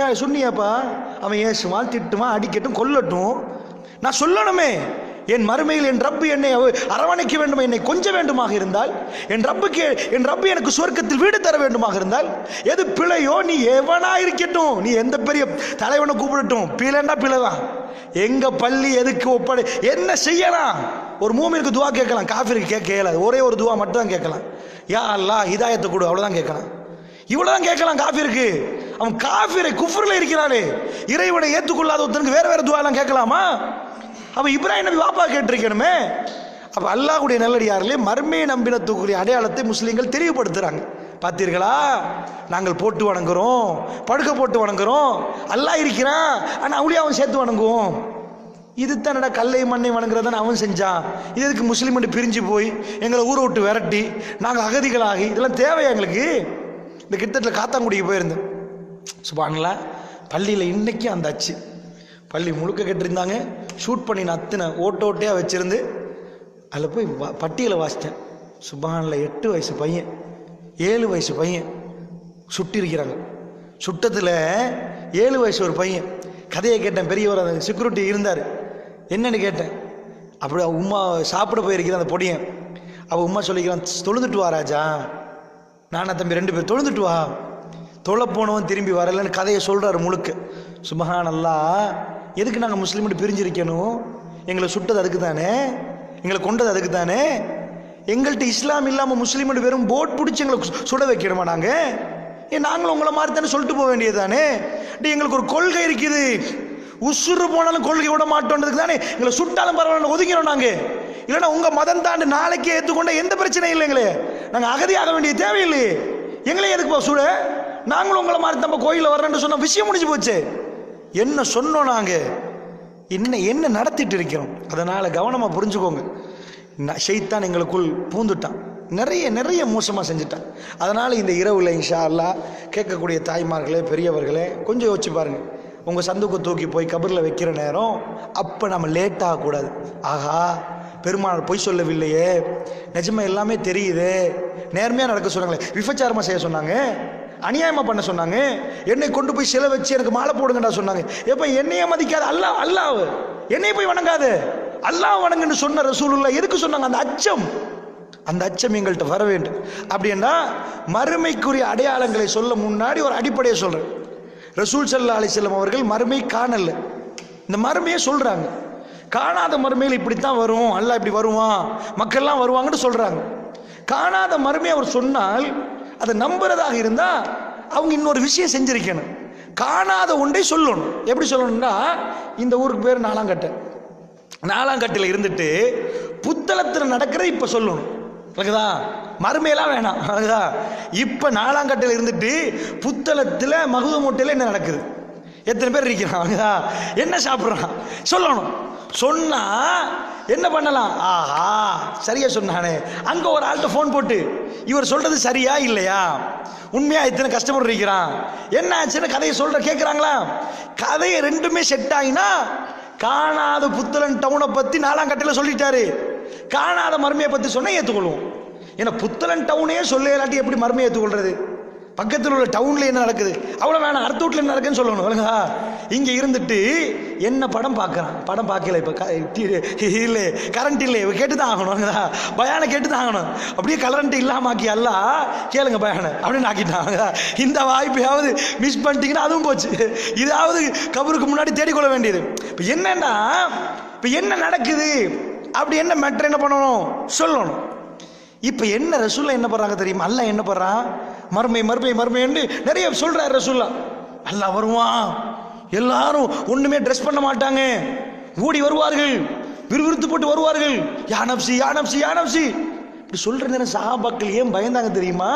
ஏன் சொன்னியாப்பா, அவன் ஏசுவான், திட்டுவான், அடிக்கட்டும், கொல்லட்டும், நான் சொல்லணுமே. என் மறுமையில் என் ரப்பு என்னை அரவணைக்க வேண்டும், என்னை கொஞ்ச வேண்டுமாக இருந்தால், என் ரப்பு எனக்கு சுவர்க்கத்தில் வீடு தர வேண்டுமாக இருந்தால், எது பிழையோ நீ எவனா இருக்கட்டும், நீ எந்த பெரிய தலைவனை கூப்பிடட்டும், பிழைன்னா பிழைதான். எங்க பள்ளி எதுக்கு ஒப்படை என்ன செய்யலாம்? ஒரு மூமினுக்கு துவா கேட்கலாம், காஃபிருக்கு கேட்க இயலாது. ஒரே ஒரு துவா மட்டும் தான் கேட்கலாம், யா அல்லாஹ் ஹிதாயத்தை கொடு, அவ்வளவுதான் கேட்கலாம். இவ்வளவுதான் கேட்கலாம் காஃபிருக்கு. அவன் காஃபிரை குஃப்ர்ல இருக்கிறானே, இறைவனை ஏற்றுக்கொள்ளாத ஒருத்தனுக்கு வேற வேற துவா எல்லாம் கேட்கலாமா? அப்ப இப்ராஹிம் நபி வாப்பா கேட்டிருக்கணுமே. அப்ப அல்லாஹ்வுடைய நல்லடியார்களே, மர்மையை நம்பினத்துக்குரிய அடையாளத்தை முஸ்லீம்கள் தெளிவுபடுத்துறாங்க. பார்த்தீர்களா, நாங்கள் போட்டு வணங்குறோம், படுக்க போட்டு வணங்குறோம், அல்லாஹ் இருக்கிறான், ஆனா அவளையும் அவன் சேர்த்து வணங்குவோம். இது தானடா கல்லை மண்ணை வணங்குறதான அவன் செஞ்சான். இதுக்கு முஸ்லீம் பிரிஞ்சு போய் எங்களை ஊரை விட்டு விரட்டி நாங்கள் அகதிகளாகி, இதெல்லாம் தேவையா எங்களுக்கு? இந்த கிட்டத்தில் காத்தாங்குடிக்கு போயிருந்தேன். சுப்ஹானல்லாஹ், பள்ளியில் இன்னைக்கு அந்த அச்சு பள்ளி முழுக்க கட்டிருந்தாங்க. ஷூட் பண்ணி அத்தனை ஓட்டோட்டையாக வச்சுருந்து அதில் போய் பட்டியலை வாசித்தேன். சுப்ஹானல்லாஹ், 8 வயசு பையன், 7 வயசு பையன் சுட்டிருக்கிறாங்க. சுட்டத்தில் 7 வயசு ஒரு பையன். கதையை கேட்டேன். பெரியவர் அந்த செக்யூரிட்டி இருந்தார். என்னன்னு கேட்டேன். அப்படி உமா சாப்பிட போயிருக்கிறேன் அந்த பொடியன். அவள் உமா சொல்லிக்கிறான், தொழுந்துட்டு வா ராஜா. நானா தம்பி 2 பேர் தொழுந்துட்டு வா. தொலை போனவன் திரும்பி வரலன்னு கதையை சொல்கிறாரு முழுக்க. சுப்ஹானல்லாஹ், எதுக்கு நாங்கள் முஸ்லீம்கிட்ட பிரிஞ்சிருக்கணும்? எங்களை சுட்டது அதுக்கு தானே, எங்களை கொண்டது அதுக்கு தானே. எங்கள்கிட்ட இஸ்லாம் இல்லாமல் முஸ்லீம்கிட்ட வெறும் போட் பிடிச்சி எங்களை சுட வைக்கணுமா? நாங்களும் உங்களை மாதிரி தானே சொல்லிட்டு போக வேண்டியது தானே. எங்களுக்கு ஒரு கொள்கை இருக்குது, உசுறு போனாலும் கொள்கை விட மாட்டோன்றதுக்கு தானே எங்களை சுட்டாலும் பரவாயில்ல ஒதுக்கிறோம் நாங்கள். இல்லைன்னா உங்கள் மதம் தாண்டு நாளைக்கே ஏற்றுக்கொண்ட எந்த பிரச்சனையும் இல்லைங்களே. நாங்கள் அகதியாக வேண்டிய தேவையில்லையே. எங்களே எதுக்கு சுட? நாங்களும் உங்களை மாதிரி நம்ம கோயிலில் வரேன்னு சொன்ன விஷயம் முடிஞ்சு போச்சு. என்ன சொன்னோம் நாங்கள்? என்ன நடத்திட்டு இருக்கிறோம்? அதனால் கவனமாக புரிஞ்சுக்கோங்க. ஷைத்தான் எங்களுக்குள் பூந்துட்டான், நிறைய மோசமாக செஞ்சுட்டான். அதனால் இந்த இரவில் இன்ஷா அல்லாஹ் கேட்கக்கூடிய தாய்மார்களே, பெரியவர்களே, கொஞ்சம் யோசிச்சு பாருங்கள். உங்கள் சந்துக்கு தூக்கி போய் கபரில் வைக்கிற நேரம் அப்போ நம்ம லேட் ஆகக்கூடாது. ஆகா, பெருமாள் பொய் சொல்லவில்லையே, நிஜமா எல்லாமே தெரியுது, நேர்மையாக நடக்க சொன்னாங்களே, விபச்சாரமாக செய்ய சொன்னாங்க, அநியாயமாக பண்ண சொன்னாங்க, என்னை கொண்டு போய் சிலை வச்சு எனக்கு மாலை போடுங்கடா சொன்னாங்க. எப்போ என்னையே மதிக்காது அல்லாஹ் என்னைய போய் வணங்காது, அல்லாஹ் வணங்குன்னு சொன்ன ரசூலுல்லாஹ் எதுக்கு சொன்னாங்க? அந்த அச்சம் எங்கள்கிட்ட வர வேண்டும். அப்படின்னா மறுமைக்குரிய அடையாளங்களை சொல்ல முன்னாடி ஒரு அடிப்படையை சொல்றேன். ரசூல் ஸல்லல்லாஹு அலைஹி வஸல்லம் அவர்கள் மறுமை காணல, இந்த மறுமையை சொல்றாங்க. காணாத மறுமையில் இப்படித்தான் வரும், அல்லாஹ் இப்படி வருவான், மக்கள்லாம் வருவாங்கன்னு சொல்றாங்க. காணாத மறுமையை அவர் சொன்னால் அதை நம்புறதாக இருந்தா அவங்க இன்னொரு விஷயம் செஞ்சிருக்கணும். காணாத ஒன்றை சொல்லணும். எப்படி சொல்லணும்னா, இந்த ஊருக்கு பேர் நாலாங்கட்டில் இருந்துட்டு புத்தளத்தில் நடக்கிறது இப்ப சொல்லணும். மறுமையெல்லாம் வேணாம். இப்ப நாலாங்கட்டில் இருந்துட்டு புத்தளத்தில் மகுத மூட்டையில் என்ன நடக்குது, எத்தனை பேர் இருக்கிறான், என்ன சாப்பிட்றான் சொல்லணும். சொன்னா என்ன பண்ணலாம்? ஆஹா சரியா சொன்னானே. அங்க ஒரு ஆள்கிட்ட போன் போட்டு இவர் சொல்றது சரியா இல்லையா, உண்மையா இத்தனை கஷ்டப்பட்டு இருக்கிறான், என்ன ஆச்சுன்னு கதையை சொல்ற கேட்கிறாங்களா? கதையை ரெண்டுமே செட் ஆகினா, காணாத புத்தளன் டவுனை பத்தி நாலாங்கட்டையில் சொல்லிட்டாரு, காணாத மர்மையை பத்தி சொன்னா ஏற்றுக்கொள்வோம். ஏன்னா புத்தளன் டவுனே சொல்ல இல்லாட்டி எப்படி மர்மையை ஏற்றுக்கொள்றது? பக்கத்தில் உள்ள டவுன்ல என்ன நடக்குது அவ்வளோ வேணாம், அடுத்த வீட்டில் என்ன நடக்குன்னு சொல்லணும். இங்கே இருந்துட்டு என்ன படம் பார்க்குறான், படம் பார்க்கல, இப்போ இல்லை கரண்ட் இல்லை, கேட்டு தான் ஆகணும், பயானை கேட்டு தான் ஆகணும். அப்படியே கரண்ட் இல்லாம ஆக்கி அல்ல கேளுங்க பயானை அப்படின்னு ஆக்கிட்டாங்க. இந்த வாய்ப்பையாவது மிஸ் பண்ணிட்டீங்கன்னா அதுவும் போச்சு. இதாவது கபருக்கு முன்னாடி தேடிக்கொள்ள வேண்டியது. இப்போ என்னன்னா, இப்போ என்ன நடக்குது, அப்படி என்ன மேட்டர் என்ன பண்ணணும் சொல்லணும். இப்ப என்ன ரசூல்லா என்ன பண்றாங்க தெரியுமா? அல்லாஹ் என்ன பண்றான்? மர்மை மர்மை மர்மைன்னு நிறைய சொல்றாரு ரசூல்லா. அல்லாஹ் வருவான், எல்லாரும் ஒண்ணுமே ட்ரெஸ் பண்ண மாட்டாங்க, ஓடி வருவார்கள், விறுவிறுத்து போட்டு வருவார்கள். யா நப்சி யா நப்சி யா நப்சி இப்படி சொல்ற நேரம் சஹாபாக்கள் ஏன் பயந்தாங்க தெரியுமா?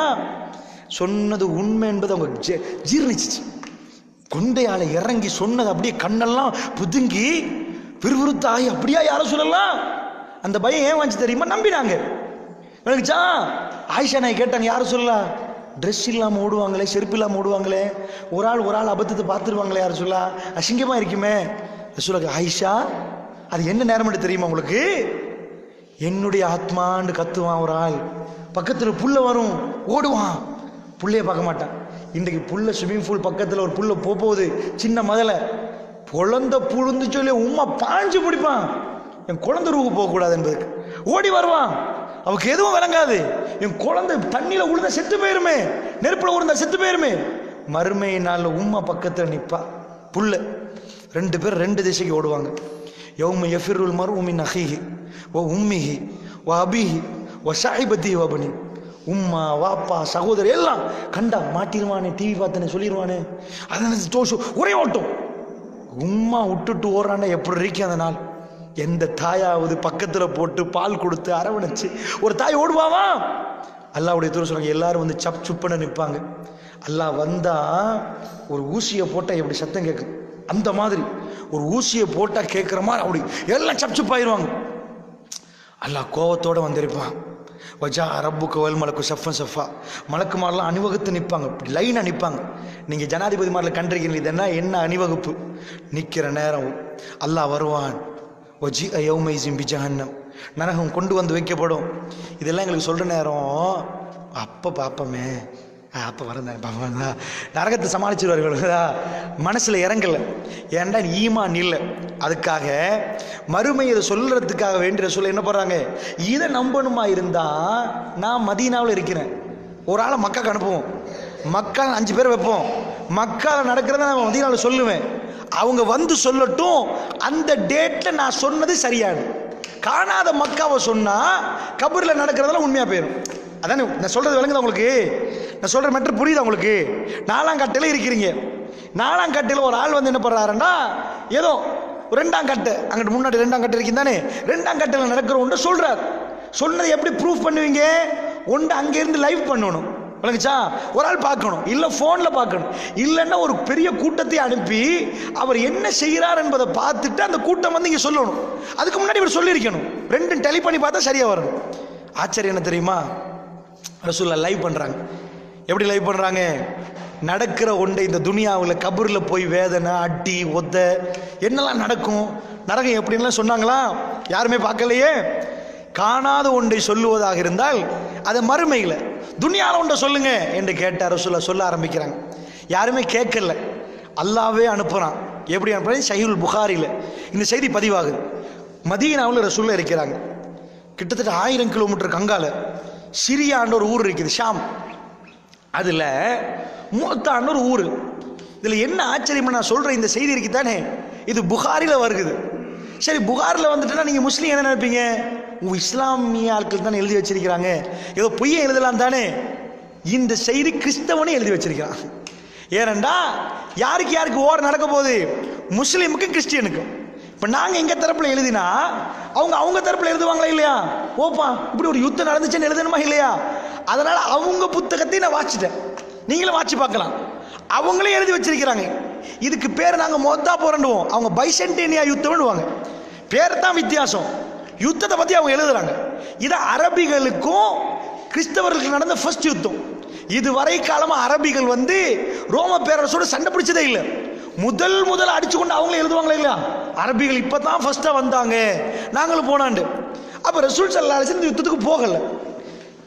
சொன்னது உண்மை என்பது அவங்க ஜீர்ணிச்சிச்சு. கொண்டையால இறங்கி சொன்னது அப்படியே கண்ணெல்லாம் புதுங்கி விறுவிறுத்து ஆகி அப்படியா யாரும் சொல்லலாம். அந்த பயம் ஏன் வந்துச்சு தெரியுமா? நம்பினாங்க. விளக்குச்சா? ஆயிஷா நாய் கேட்டாங்க, யாரும் சொல்லலாம், ட்ரெஸ் இல்லாமல் ஓடுவாங்களே, செருப்பு இல்லாமல் ஓடுவாங்களே, ஒரு ஆள் அபத்தத்தை பார்த்துருவாங்களே, யாரும் சொல்லா, அசிங்கமாக இருக்குமே. சொல்ல ஆயிஷா, அது என்ன நேரம் தெரியுமா உங்களுக்கு? என்னுடைய ஆத்மான்னு கத்துவான் ஒரு ஆள், பக்கத்தில் புல்ல வரும், ஓடுவான், புள்ளைய பார்க்க மாட்டான். இன்றைக்கு புல்ல ஸ்விம்மிங் பூல் பக்கத்தில் ஒரு புல்ல போகுது, சின்ன முதல்ல குழந்தை புழுந்து சொல்லி உம்மா பாஞ்சு பிடிப்பான். என் குழந்தை ரூபு போகக்கூடாது என்பதுக்கு ஓடி வருவான். அவருக்கு எதுவும் விளங்காது. என் குழந்தை தண்ணியில உழுந்த செத்து போயிருமே, நெருப்புல உழுந்த செத்து போயிருமே. மறுமை நாள் உம்மா பக்கத்தில் நிற்பா, புல்ல. ரெண்டு பேர் ரெண்டு திசைக்கு ஓடுவாங்க. யௌம யஃபிருல் மர்உ மின் அஹீஹி வ உம்மிஹி வ அபீஹி வ ஸாஹிபத்திஹி வ பனி. உம்மா வாப்பா சகோதரி எல்லாம் கண்டா மாட்டிடுவானே, டிவி பார்த்தனே சொல்லிடுவானே, அதனால தோஷு ஒரே ஓட்டம். உம்மா விட்டுட்டு ஓடுறான்னா எப்படி இருக்கு அந்த நாள்? எந்த தாயாவது பக்கத்தில் போட்டு பால் கொடுத்து அரவணைச்சு ஒரு தாய் ஓடுவாவா? அல்லாவுடைய தூரம் சொல்றாங்க, எல்லாரும் வந்து சப் சுப்பன நிற்பாங்க. அல்லாஹ் வந்தா ஒரு ஊசியை போட்டால் எப்படி சத்தம் கேட்கும், அந்த மாதிரி ஒரு ஊசியை போட்டால் கேட்குற மாதிரி அப்படி எல்லாம் சப் சுப்பாயிருவாங்க. அல்லாஹ் கோவத்தோடு வந்திருப்பான். வஜா ரப்புக்கு வல் மலக்கு சஃபன் சஃபா, மலக்கு மாதிரிலாம் அணிவகுத்து நிற்பாங்க, லைனாக நிற்பாங்க. நீங்கள் ஜனாதிபதி மாதிரில கண்டிருக்கீங்க, இதென்னா என்ன அணிவகுப்பு? நிற்கிற நேரம் அல்லாஹ் வருவான். ஒஜி யௌமைஸின் பிஜஹன்னம், நரகம் கொண்டு வந்து வைக்கப்படும். இதெல்லாம் எங்களுக்கு சொல்கிற நேரம் அப்போ பார்ப்போமே, அப்போ வரந்தேன் பாப்பா, நரகத்தை சமாளிச்சிருவார்கள். மனசில் இறங்கலை, ஏன்டா ஈமான் இல்லை. அதுக்காக மறுமை இதை சொல்கிறதுக்காக வேண்டிய சொல்ல என்ன பண்ணுறாங்க, இதை நம்பணுமா இருந்தால் நான் மதீனாவில் இருக்கிறேன், ஒரு ஆளை மக்காவுக்கு அனுப்புவோம், மக்கள் 5 பேர் வைப்போம், மக்காவில் நடக்கிறத நான் மதீனாவில் சொல்லுவேன், அவங்க வந்து சொல்லட்டும், அந்த டேட்டில் நான் சொன்னது சரியானது. காணாத மக்காவை சொன்னால் கபூரில் நடக்கிறதெல்லாம் உண்மையாக போயிடும். அதானே நான் சொல்கிறது விளங்குதா உங்களுக்கு? நான் சொல்கிற மேட்டர் புரியுதா உங்களுக்கு? 4ஆம் கட்டையில் இருக்கிறீங்க, 4ஆம் கட்டையில் ஒரு ஆள் வந்து என்ன பண்ணுறாருன்னா, ஏதோ 2ஆம் கட்டை அங்கிட்டு முன்னாடி 2ஆம் கட்டை இருக்கீங்க தானே, 2ஆம் கட்டையில் நடக்கிற ஒன்று சொல்கிறார். சொன்னதை எப்படி ப்ரூஃப் பண்ணுவீங்க? ஒன்று அங்கேருந்து லைவ் பண்ணணும், விளங்குச்சா? ஒரு ஆள் பார்க்கணும், இல்லை ஃபோனில் பார்க்கணும், இல்லைன்னா ஒரு பெரிய கூட்டத்தை அனுப்பி அவர் என்ன செய்கிறார் என்பதை பார்த்துட்டு அந்த கூட்டம் வந்து இங்கே சொல்லணும். அதுக்கு முன்னாடி இவர் சொல்லியிருக்கணும். 2 டெலி பண்ணி பார்த்தா சரியாக வரணும். ஆச்சரியம் என்ன தெரியுமா? ரசூலுல்லாஹ் லைவ் பண்ணுறாங்க. எப்படி லைவ் பண்ணுறாங்க? நடக்கிற ஒன்றை இந்த துனியாவில் கபூரில் போய் வேதனை அடி ஒத்த என்னெல்லாம் நடக்கும், நரகம் எப்படின்லாம் சொன்னாங்களா? யாருமே பார்க்கலையே. காணாத ஒன்றை சொல்லுவதாக இருந்தால் அதை மறுமையில் துனியாவில் ஒன்றை சொல்லுங்க என்று கேட்டார் ரசூலுல்லாஹ். சொல்ல ஆரம்பிக்கிறாங்க. யாருமே கேட்கல, அல்லாவே அனுப்புகிறான். எப்படி அனுப்புறாங்க? சஹீஹுல் புகாரியில் இந்த செய்தி பதிவாகுது. மதீனாவில் ரசூலுல்லாஹ் இருக்கிறாங்க. கிட்டத்தட்ட 1000 கிலோமீட்டருக்கு அங்கால சிரியான்ற ஒரு ஊர் இருக்குது, ஷாம். அதில் மூத்தான்னு ஒரு ஊர். இதில் என்ன ஆச்சரியமா நான் சொல்கிறேன், இந்த செய்தி இருக்கு தானே, இது புகாரில் வருகுது. சரி, புகாரில் வந்துட்டுனா நீங்கள் முஸ்லீம் என்ன நினைப்பீங்க? உங்கள் இஸ்லாமிய ஆட்கள் தானே எழுதி வச்சிருக்கிறாங்க, ஏதோ பொய்யை எழுதலாம் தானே. இந்த செய்தி கிறிஸ்தவனே எழுதி வச்சிருக்கிறான். ஏனண்டா யாருக்கு யாருக்கு ஓர் நடக்க போகுது? முஸ்லீமுக்கும் கிறிஸ்டியனுக்கும். இப்போ நாங்கள் எங்கள் தரப்பில் எழுதினா அவங்க தரப்பில் எழுதுவாங்களா இல்லையா? ஓப்பா இப்படி ஒரு யுத்தம் நடந்துச்சுன்னு எழுதணுமா இல்லையா? அதனால் அவங்க புத்தகத்தை நான் வாசிட்டேன், நீங்களும் வாட்சி பார்க்கலாம். அவங்களே எழுதி வச்சிருக்கிறாங்க. இதுக்கு பேர் நாங்கள் மொத்தா போராண்டுவோம், அவங்க பைசென்டேனியா யுத்தம்னுவாங்க. பேர் தான் வித்தியாசம், யுத்தத்தை பற்றி அவங்க எழுதுறாங்க. இது அரபிகளுக்கும் கிறிஸ்தவர்களுக்கு நடந்த ஃபர்ஸ்ட் யுத்தம். இதுவரை காலமாக அரபிகள் வந்து ரோம பேரரசோட சண்டை பிடிச்சதே இல்லை. முதல் அடிச்சு கொண்டு அவங்களே எழுதுவாங்களா இல்லையா? அரபிகள் இப்போ தான் ஃபர்ஸ்ட்டாக வந்தாங்க, நாங்களும் போனாண்டு. அப்போ ரசூல் ஸல்லல்லாஹு அலைஹி வஸல்லம் இந்த யுத்தத்துக்கு போகலை.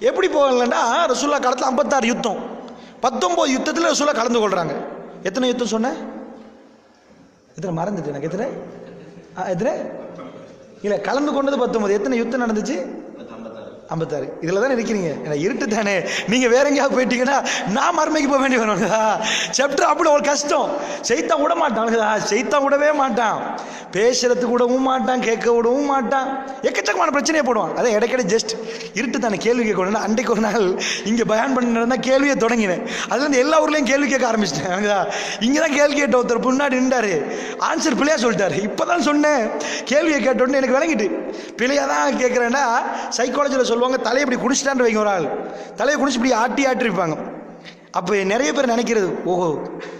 எப்படி போகலைன்னா, ரசூலுல்லாஹ் காலத்தில் 56 யுத்தம், 19 யுத்தத்தில் ரசூலுல்லாஹ் கலந்து கொள்கிறாங்க. எத்தனை யுத்தம் சொன்னேன்? எத்தனை மறந்துட்டு எனக்கு? எத்தனை இல்லை, கலந்து கொண்டது 19. எத்தனை யுத்தம் நடந்துச்சு? 56. இதில் தானே இருக்கிறீங்க. ஏன்னா இருட்டு தானே. நீங்கள் வேற எங்கேயாவது போயிட்டீங்கன்னா நான் மறுமைக்கு போக வேண்டி வரணுங்களா? சாப்டர் அப்படி ஒரு கஷ்டம். செய்தான் விட மாட்டானுங்களா? செய்தான் விடவே மாட்டான். பேசுறதுக்கு விடவும் மாட்டான், கேட்க விடவும் மாட்டான். எக்கச்சக்கமான பிரச்சனையை போடுவான். அதான் இடைக்கிட ஜஸ்ட் இருட்டு தானே கேள்வி கேட்கணும். அன்றைக்கு ஒரு நாள் இங்கே பயான் பண்ணி கேள்வியை தொடங்கினேன். அதுலேருந்து எல்லா ஊர்லேயும் கேள்வி கேட்க ஆரம்பிச்சிட்டேன். இங்கே தான் கேள்வி கேட்ட ஒருத்தர் முன்னாடி நின்றாரு, ஆன்சர் பிள்ளையா சொல்லிட்டாரு. இப்போ தான் சொன்னேன் கேள்வியை கேட்டோன்னு எனக்கு விளங்கிட்டு. பிள்ளையா தான் கேட்குறேன்னா சைக்காலஜியில் சொல்லுவாங்க, தலையை இப்படி குடிச்சிட்டான்னு வைங்க. ஒரு ஆள் தலையை குடிச்சு இப்படி ஆட்டி இருப்பாங்க. அப்போ நிறைய பேர் நினைக்கிறது, ஓஹோ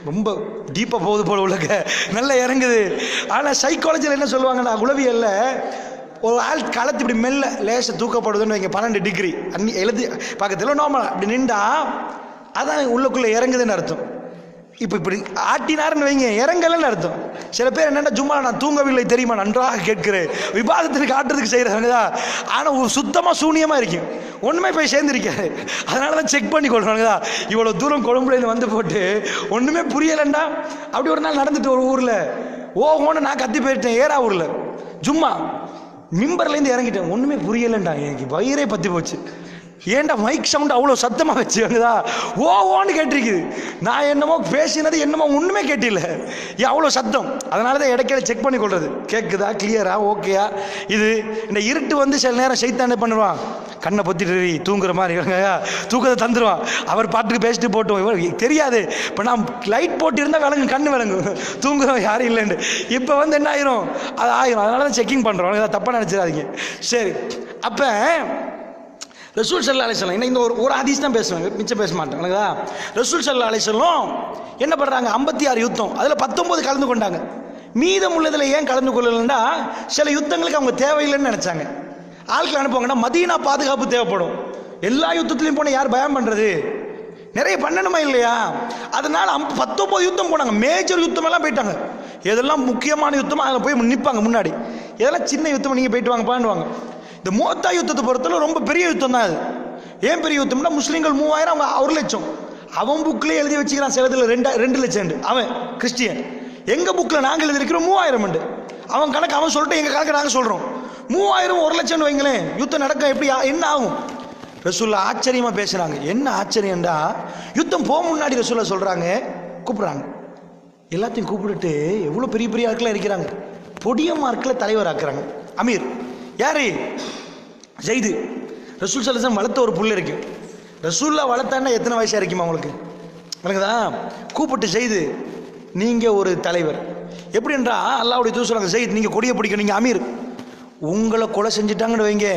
ரொம்ப டீப்பாக போகுது போல உள்ளக்க, நல்லா இறங்குது. ஆனால் சைக்காலஜியில் என்ன சொல்லுவாங்கன்னா, உளவியல்ல ஒரு ஆள் களத்து இப்படி மெல்ல லேச தூக்கப்படுதுன்னு வைங்க, 12 டிகிரி எழுதி பக்கத்தில் நார்மலாக இப்படி நின்றா அதான் உள்ளுக்குள்ளே இறங்குதுன்னு அர்த்தம். இப்போ இப்படி ஆட்டினாருன்னு வைங்க, இறங்கலன்னு அர்த்தம். சில பேர் என்னென்னா, சும்மா நான் தூங்கவில்லை தெரியுமா, நன்றாக கேட்கிறேன், விவாதத்துக்கு ஆட்டுறதுக்கு செய்கிறாங்க தான். ஆனால் சுத்தமாக சூனியமாக இருக்கும், ஒன்றுமே போய் சேர்ந்துருக்காரு. அதனால தான் செக் பண்ணி கொள்றாங்க. இவ்வளோ தூரம் கொழும்புலேருந்து வந்து போட்டு ஒன்றுமே புரியலைண்டா. அப்படி ஒரு நாள் நடந்துட்டு ஒரு ஊரில் ஓஹோன்னு நான் கத்தி போயிட்டேன். ஏறா ஊரில் சும்மா மிம்பர்லேருந்து இறங்கிட்டேன், ஒன்றுமே புரியலைண்டா. எனக்கு வயிறே பற்றி போச்சு. ஏன்டா மைக் சவுண்ட் அவ்வளோ சத்தமாக வச்சுக்கா, ஓன்னு கேட்டிருக்குது. நான் என்னமோ பேசினது என்னமோ ஒன்றுமே கேட்டில்ல, ஏன் அவ்வளோ சத்தம். அதனால தான் இடைக்கிட செக் பண்ணி கொள்வது, கேட்குதா, கிளியரா, ஓகேயா. இது இந்த இருட்டு வந்து சில நேரம் சைத்தானே பண்ணுவான், கண்ணை பொத்திட்டு தூங்குற மாதிரி தூக்கத்தை தந்துடுவான். அவர் பாட்டுக்கு பேசிட்டு போட்டோம், தெரியாது. இப்போ நான் லைட் போட்டு இருந்தால் விளங்கும், கண்ணு விளங்கும், தூங்குறோம் யாரும் இல்லைன்னு. இப்போ வந்து என்ன ஆயிரும், அது ஆயிரும். அதனால தான் செக்கிங் பண்ணுறோம், ஏதாவது தப்பாக நினச்சிடாதீங்க. சரி, அப்போ ரசூல் ஸல்லல்லாஹு அலைஹி வஸல்லம் இந்த ஒரு ஹதீஸ் தான் பேசுவாங்க, மிச்சம் பேச மாட்டாங்க. ரசூல் ஸல்லல்லாஹு அலைஹி வஸல்லம் என்ன பண்ணுறாங்க, 56 யுத்தம், அதில் 19 கலந்து கொண்டாங்க. மீதம் உள்ளதில் ஏன் கலந்து கொள்ளலைன்னா, சில யுத்தங்களுக்கு அவங்க தேவையில்லைன்னு நினச்சாங்க. ஆட்கள் அனுப்புவாங்கன்னா மதீனா பாதுகாப்பு தேவைப்படும். எல்லா யுத்தத்துலையும் போனால் யார் பயம் பண்ணுறது, நிறைய பண்ணணுமா இல்லையா? அதனால 19 யுத்தம் போனாங்க. மேஜர் யுத்தம் எல்லாம் போயிட்டாங்க. எதெல்லாம் முக்கியமான யுத்தமாக அதில் போய் நிற்பாங்க முன்னாடி. இதெல்லாம் சின்ன யுத்தம், நீங்கள் போயிட்டு வாங்க பாண்டுவாங்க. இந்த மோத்தா யுத்தத்தை பொறுத்தவரை ரொம்ப பெரிய யுத்தம் தான் அது. ஏன் பெரிய யுத்தம்னா, முஸ்லீம்கள் 3000, அவங்க 1,00,000. அவன் புக்கில் எழுதி வச்சுக்கிறான், சிலதில் 2 லட்சம். அவன் கிறிஸ்டியன். எங்கள் புக்கில் நாங்கள் எழுதிருக்கிறோம் 3000. அவன் கணக்கு அவன் சொல்லிட்டு எங்கள் கணக்கு நாங்கள் சொல்கிறோம் 3000 1,00,000 வைங்களேன். யுத்தம் நடக்க எப்படி என்ன ஆகும்? ரசூல்லா ஆச்சரியமாக பேசுகிறாங்க. என்ன ஆச்சரியம்டா, யுத்தம் போக முன்னாடி ரசூல்லா சொல்கிறாங்க, கூப்பிட்றாங்க, எல்லாத்தையும் கூப்பிட்டுட்டு எவ்வளோ பெரிய பெரிய ஆட்களாக இருக்கிறாங்க. பொடியமார்க்கில் தலைவர் ஆக்குறாங்க, அமீர். யாரு? ஜெயிது. ரசூல் ஸல்லல்லாஹு அலைஹி வஸல்லம் வளர்த்த ஒரு புள்ள இருக்கு. ரசூல்லா வளர்த்தான்னா எத்தனை வயசா இருக்குமா உங்களுக்கு? எனக்குதா கூப்பிட்டு, ஜெயிது நீங்கள் ஒரு தலைவர். எப்படின்றா, அல்லாஹ்வுடைய தூதர் சொல்றாங்க, ஜெயித் நீங்கள் கொடியை பிடிக்கணும், நீங்கள் அமீர். உங்களை கொலை செஞ்சுட்டாங்கன்னு வைங்க,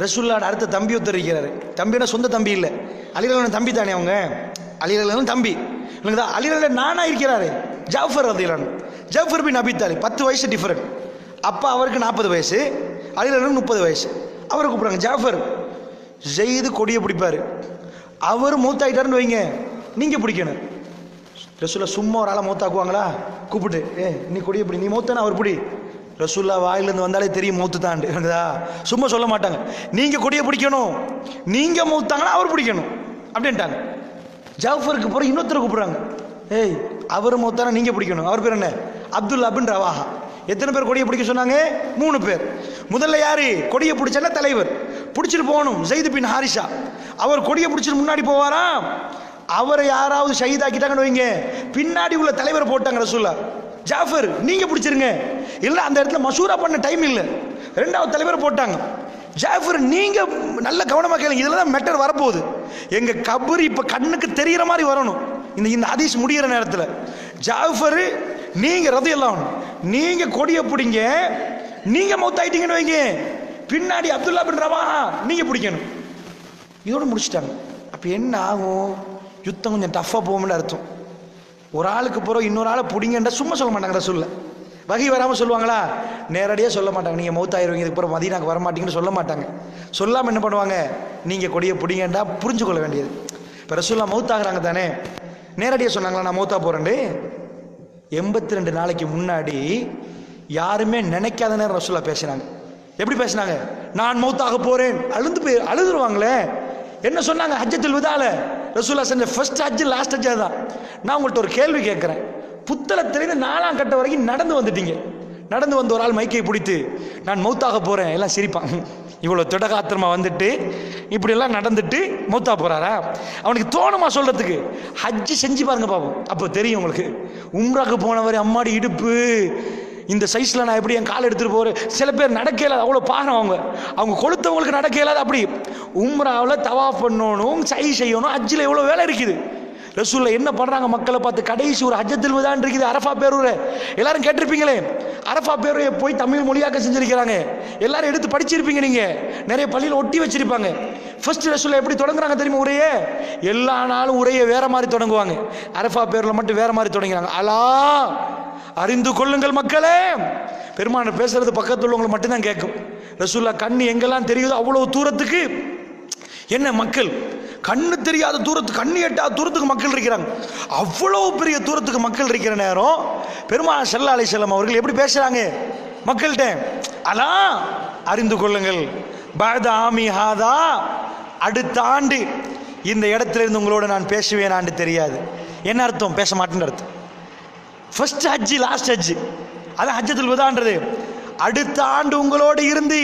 ரசூல்லாவோட அடுத்த தம்பி ஒருத்தர் இருக்கிறாரு. தம்பினா சொந்த தம்பி இல்லை, அலிரலின் தம்பி தானே அவங்க, அலிரலின் தம்பி. எனக்குதா அலிரலின் நானா இருக்கிறாரு, ஜாஃபர் ரலியல்லாஹு அன்ஹு. ஜாஃபர் பின் அபி தாலிப், 10 வயசு டிஃபரெண்ட். அப்பா அவருக்கு 40 வயசு, அலிரலின் 30 வயசு. அவரை கூப்பிட்றாங்க ஜாஃபர். ஜெயிது கொடியை பிடிப்பார். அவர் மூத்தாயிட்டாருன்னு வைங்க, நீங்கள் பிடிக்கணும். ரசூல்லா சும்மா ஒரு ஆளை மூத்தாக்குவாங்களா? கூப்பிட்டு, நீ கொடியை பிடி, நீ மூத்தானா அவர் பிடி. ரசூல்லா வாயிலேருந்து வந்தாலே தெரியும் மூத்து தான். சும்மா சொல்ல மாட்டாங்க, நீங்கள் கொடியை பிடிக்கணும், நீங்கள் மூத்தாங்கன்னா அவர் பிடிக்கணும் அப்படின்ட்டாங்க. ஜாஃபருக்கு பிறகு இன்னொருத்தரை கூப்பிட்றாங்க, அவர் மூத்தானா நீங்கள் பிடிக்கணும். அவர் பேர் என்ன? அப்துல்லா பின் ரவாஹா. எத்தனை பேர் கொடியை பிடிக்க சொன்னாங்க? 3 பேர். முதல்ல யாரு கொடியை பிடிச்சா? தலைவர். பிடிச்சிட்டு போகணும், ஜெயித் பின் ஹாரிஷா. அவர் கொடியை பிடிச்சிட்டு முன்னாடி போவாரா? அவரை யாராவது ஷஹீதாக்கிட்டாங்கன்னு வைங்க, பின்னாடி உள்ள தலைவரை போட்டாங்க ரசூல்லா. ஜாஃபர் நீங்க பிடிச்சிருங்க, இல்லை அந்த இடத்துல மசூரா பண்ண டைம் இல்லை, 2வது தலைவரை போட்டாங்க. ஜாஃபர் நீங்க நல்ல கவனமாக கேளுங்க, இதில் தான் மெட்டர் வரப்போகுது. எங்க கபர் இப்போ கண்ணுக்கு தெரிகிற மாதிரி வரணும். இந்த ஹதீஸ் முடிகிற நேரத்தில் ஜாஃபர் நீங்க ரலியல்லாஹு அன்ஹு, நீங்க கொடியை பிடிங்க, நீங்க மௌத்தாயிட்டீங்கன்னு வைங்க, பின்னாடி அப்துல்லா பின் ரவாஹா நீங்க பிடிக்கணும். இதோட முடிச்சிட்டாங்க. அப்போ என்ன ஆகும்? யுத்தம் கொஞ்சம் டஃப்பாக போகும்னு அர்த்தம். ஒரு ஆளுக்கு பிறகு இன்னொரு ஆளை பிடிங்கன்றா சும்மா சொல்ல மாட்டாங்க ரசூல்ல. வகை வராமல் சொல்லுவாங்களா? நேரடியாக சொல்ல மாட்டாங்க, நீங்கள் மௌத்தாயிருவீங்க, இதுக்கு பிறகு மதீனாக்கு வரமாட்டீங்கன்னு சொல்ல மாட்டாங்க. சொல்லாமல் என்ன பண்ணுவாங்க? நீங்கள் கொடியை பிடிங்கன்றா புரிஞ்சு கொள்ள வேண்டியது. இப்போ ரசூல்லா மௌத்தாகிறாங்க தானே, நேரடியாக சொன்னாங்களா நான் மௌத்தா போகிறேன்ட்டு? 82 நாளைக்கு முன்னாடி யாருமே நினைக்காத நேரம் ரசூல்லா பேசினாங்க. எப்படி பேசினாங்க? நான் மௌத்தாக போறேன். அழுதுருவாங்களே. என்ன சொன்னாங்க? ஹஜ்ஜத்துல் விதால ரசூல்லா செஞ்ச ஃபர்ஸ்ட் ஹஜ் லாஸ்ட் ஹஜ் தான். நான் உங்கள்கிட்ட ஒரு கேள்வி கேட்குறேன். புத்தளத்திலேருந்து 4ஆம் கட்ட வரைக்கும் நடந்து வந்துட்டீங்க. நடந்து வந்து ஒரு ஆள் மைக்கை பிடித்து நான் மௌத்தாக போறேன், எல்லாம் சிரிப்பான். இவ்வளோ திடகாத்திரமாக வந்துட்டு இப்படியெல்லாம் நடந்துட்டு மூத்தா போகிறாரா? அவனுக்கு தோணுமா சொல்கிறதுக்கு? ஹஜ்ஜு செஞ்சு பாருங்க பாப்போம், அப்போ தெரியும் உங்களுக்கு. உம்ராக்கு போனவர் அம்மாடி இடுப்பு இந்த சைஸில் நான் எப்படி என் கால் எடுத்துகிட்டு போகிறேன். சில பேர் நடக்க இயலாது, அவ்வளோ பாரம் அவங்க கொளுத்தவங்களுக்கு நடக்க இயலாது. அப்படி உம்ராவில் தவாஃப் பண்ணணும், சை செய்யணும், ஹஜ்ஜில் எவ்வளோ வேலை இருக்குது. ரசூலுல்லாஹ் என்ன பண்ணுறாங்க, மக்களை பார்த்து கடைசி ஒரு ஹஜ்ஜத்துல் வதான் இருக்குது அரஃபா பேரூரை. எல்லாரும் கேட்டிருப்பீங்களே, அரஃபா பேரூரை போய் தமிழ் மொழியாக்க செஞ்சிருக்கிறாங்க. எல்லாரும் எடுத்து படிச்சிருப்பீங்க, நீங்கள் நிறைய பள்ளியில் ஒட்டி வச்சிருப்பாங்க. ஃபர்ஸ்ட் ரசூலுல்லாஹ் எப்படி தொடங்குறாங்க தெரியுமா உரையே? எல்லா நாளும் உரையை வேற மாதிரி தொடங்குவாங்க, அரஃபா பேரில் மட்டும் வேற மாதிரி தொடங்குறாங்க. அலா அறிந்து கொள்ளுங்கள் மக்களே. பெருமானை பேசுறது பக்கத்தில் உள்ளவங்களை மட்டும்தான் கேட்கும். ரசூலுல்லாஹ் கண்ணு எங்கெல்லாம் தெரியுதோ அவ்வளோ தூரத்துக்கு என்ன மக்கள், கண்ணு தெரியாத தூரத்துக்கு, கண்ணு எட்டாத தூரத்துக்கு மக்கள் இருக்கிறாங்க. அவ்வளோ பெரிய தூரத்துக்கு மக்கள் இருக்கிற நேரம் பெருமானார் ஸல்லல்லாஹு அலைஹி வஸல்லம் அவர்கள் எப்படி பேசுறாங்க மக்கள்கிட்ட? அலா அறிந்து கொள்ளுங்கள், பஅத ஆமி ஹாதா, அடுத்த ஆண்டு இந்த இடத்துல இருந்து உங்களோட நான் பேசுவேனான்னு தெரியாது. என்ன அர்த்தம்? பேச மாட்டேன்னு அர்த்தம். ஃபர்ஸ்ட் ஹஜ்ஜி லாஸ்ட் ஹஜ்ஜி, அதான் ஹஜ்ஜத்துல் வதான்றது. அடுத்த ஆண்டு உங்களோடு இருந்து